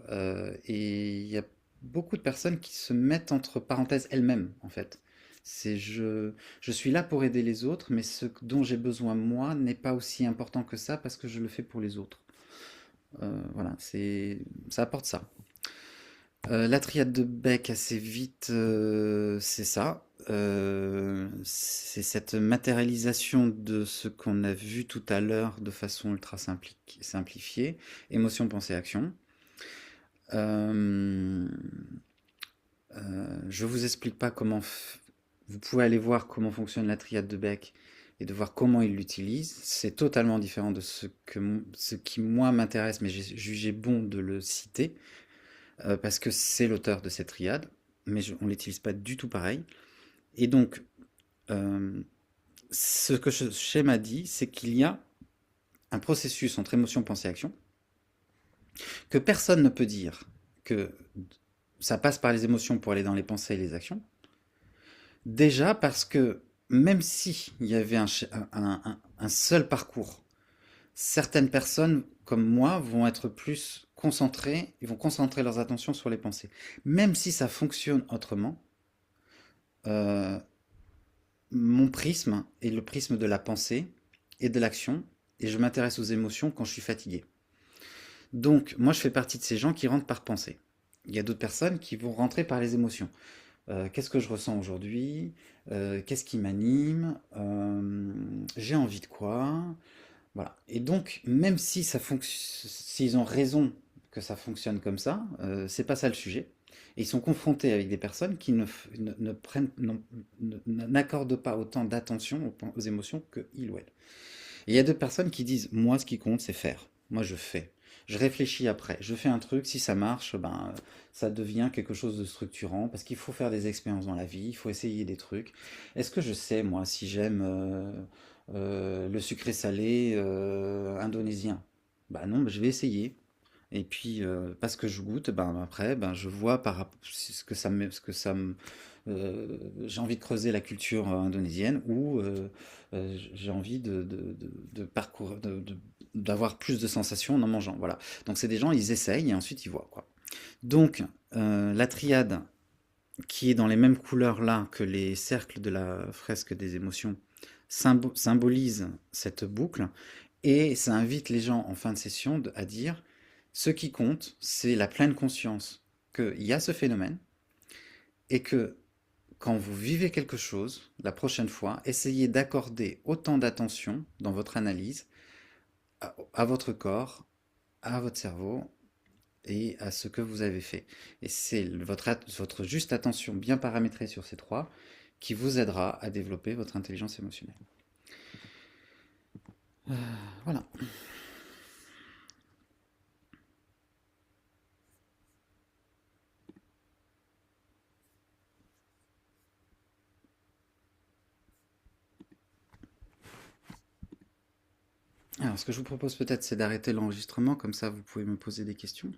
Et il y a beaucoup de personnes qui se mettent entre parenthèses elles-mêmes, en fait. Je suis là pour aider les autres, mais ce dont j'ai besoin moi n'est pas aussi important que ça parce que je le fais pour les autres. Voilà, ça apporte ça. La triade de Beck, assez vite, c'est ça. C'est cette matérialisation de ce qu'on a vu tout à l'heure de façon ultra simplifiée. Émotion, pensée, action. Je vous explique pas comment... Vous pouvez aller voir comment fonctionne la triade de Beck et de voir comment il l'utilise. C'est totalement différent de ce qui, moi, m'intéresse, mais j'ai jugé bon de le citer. Parce que c'est l'auteur de cette triade, mais on ne l'utilise pas du tout pareil. Et donc, ce que ce schéma dit, c'est qu'il y a un processus entre émotion, pensée, action, que personne ne peut dire que ça passe par les émotions pour aller dans les pensées et les actions. Déjà parce que même s'il y avait un seul parcours, certaines personnes, comme moi, vont être plus concentrés, ils vont concentrer leurs attentions sur les pensées. Même si ça fonctionne autrement, mon prisme est le prisme de la pensée et de l'action, et je m'intéresse aux émotions quand je suis fatigué. Donc, moi, je fais partie de ces gens qui rentrent par pensée. Il y a d'autres personnes qui vont rentrer par les émotions. Qu'est-ce que je ressens aujourd'hui? Qu'est-ce qui m'anime? J'ai envie de quoi? Voilà. Et donc, même si s'ils ont raison que ça fonctionne comme ça, c'est pas ça le sujet. Et ils sont confrontés avec des personnes qui n'accordent pas autant d'attention aux émotions que ils ou elles. Et il y a d'autres personnes qui disent, moi, ce qui compte, c'est faire. Moi, je fais. Je réfléchis après. Je fais un truc, si ça marche, ben, ça devient quelque chose de structurant, parce qu'il faut faire des expériences dans la vie, il faut essayer des trucs. Est-ce que je sais, moi, si j'aime le sucré salé indonésien? Bah non, je vais essayer. Et puis, parce que je goûte, ben, après, ben, je vois ce que ça j'ai envie de creuser la culture indonésienne ou j'ai envie de parcourir, d'avoir plus de sensations en en mangeant. Voilà. Donc c'est des gens, ils essayent et ensuite ils voient, quoi. Donc la triade qui est dans les mêmes couleurs là que les cercles de la fresque des émotions symbolise cette boucle et ça invite les gens en fin de session à dire ce qui compte, c'est la pleine conscience qu'il y a ce phénomène et que quand vous vivez quelque chose, la prochaine fois, essayez d'accorder autant d'attention dans votre analyse à votre corps, à votre cerveau et à ce que vous avez fait. Et c'est votre juste attention bien paramétrée sur ces trois qui vous aidera à développer votre intelligence émotionnelle. Voilà. Alors, ce que je vous propose peut-être, c'est d'arrêter l'enregistrement, comme ça vous pouvez me poser des questions.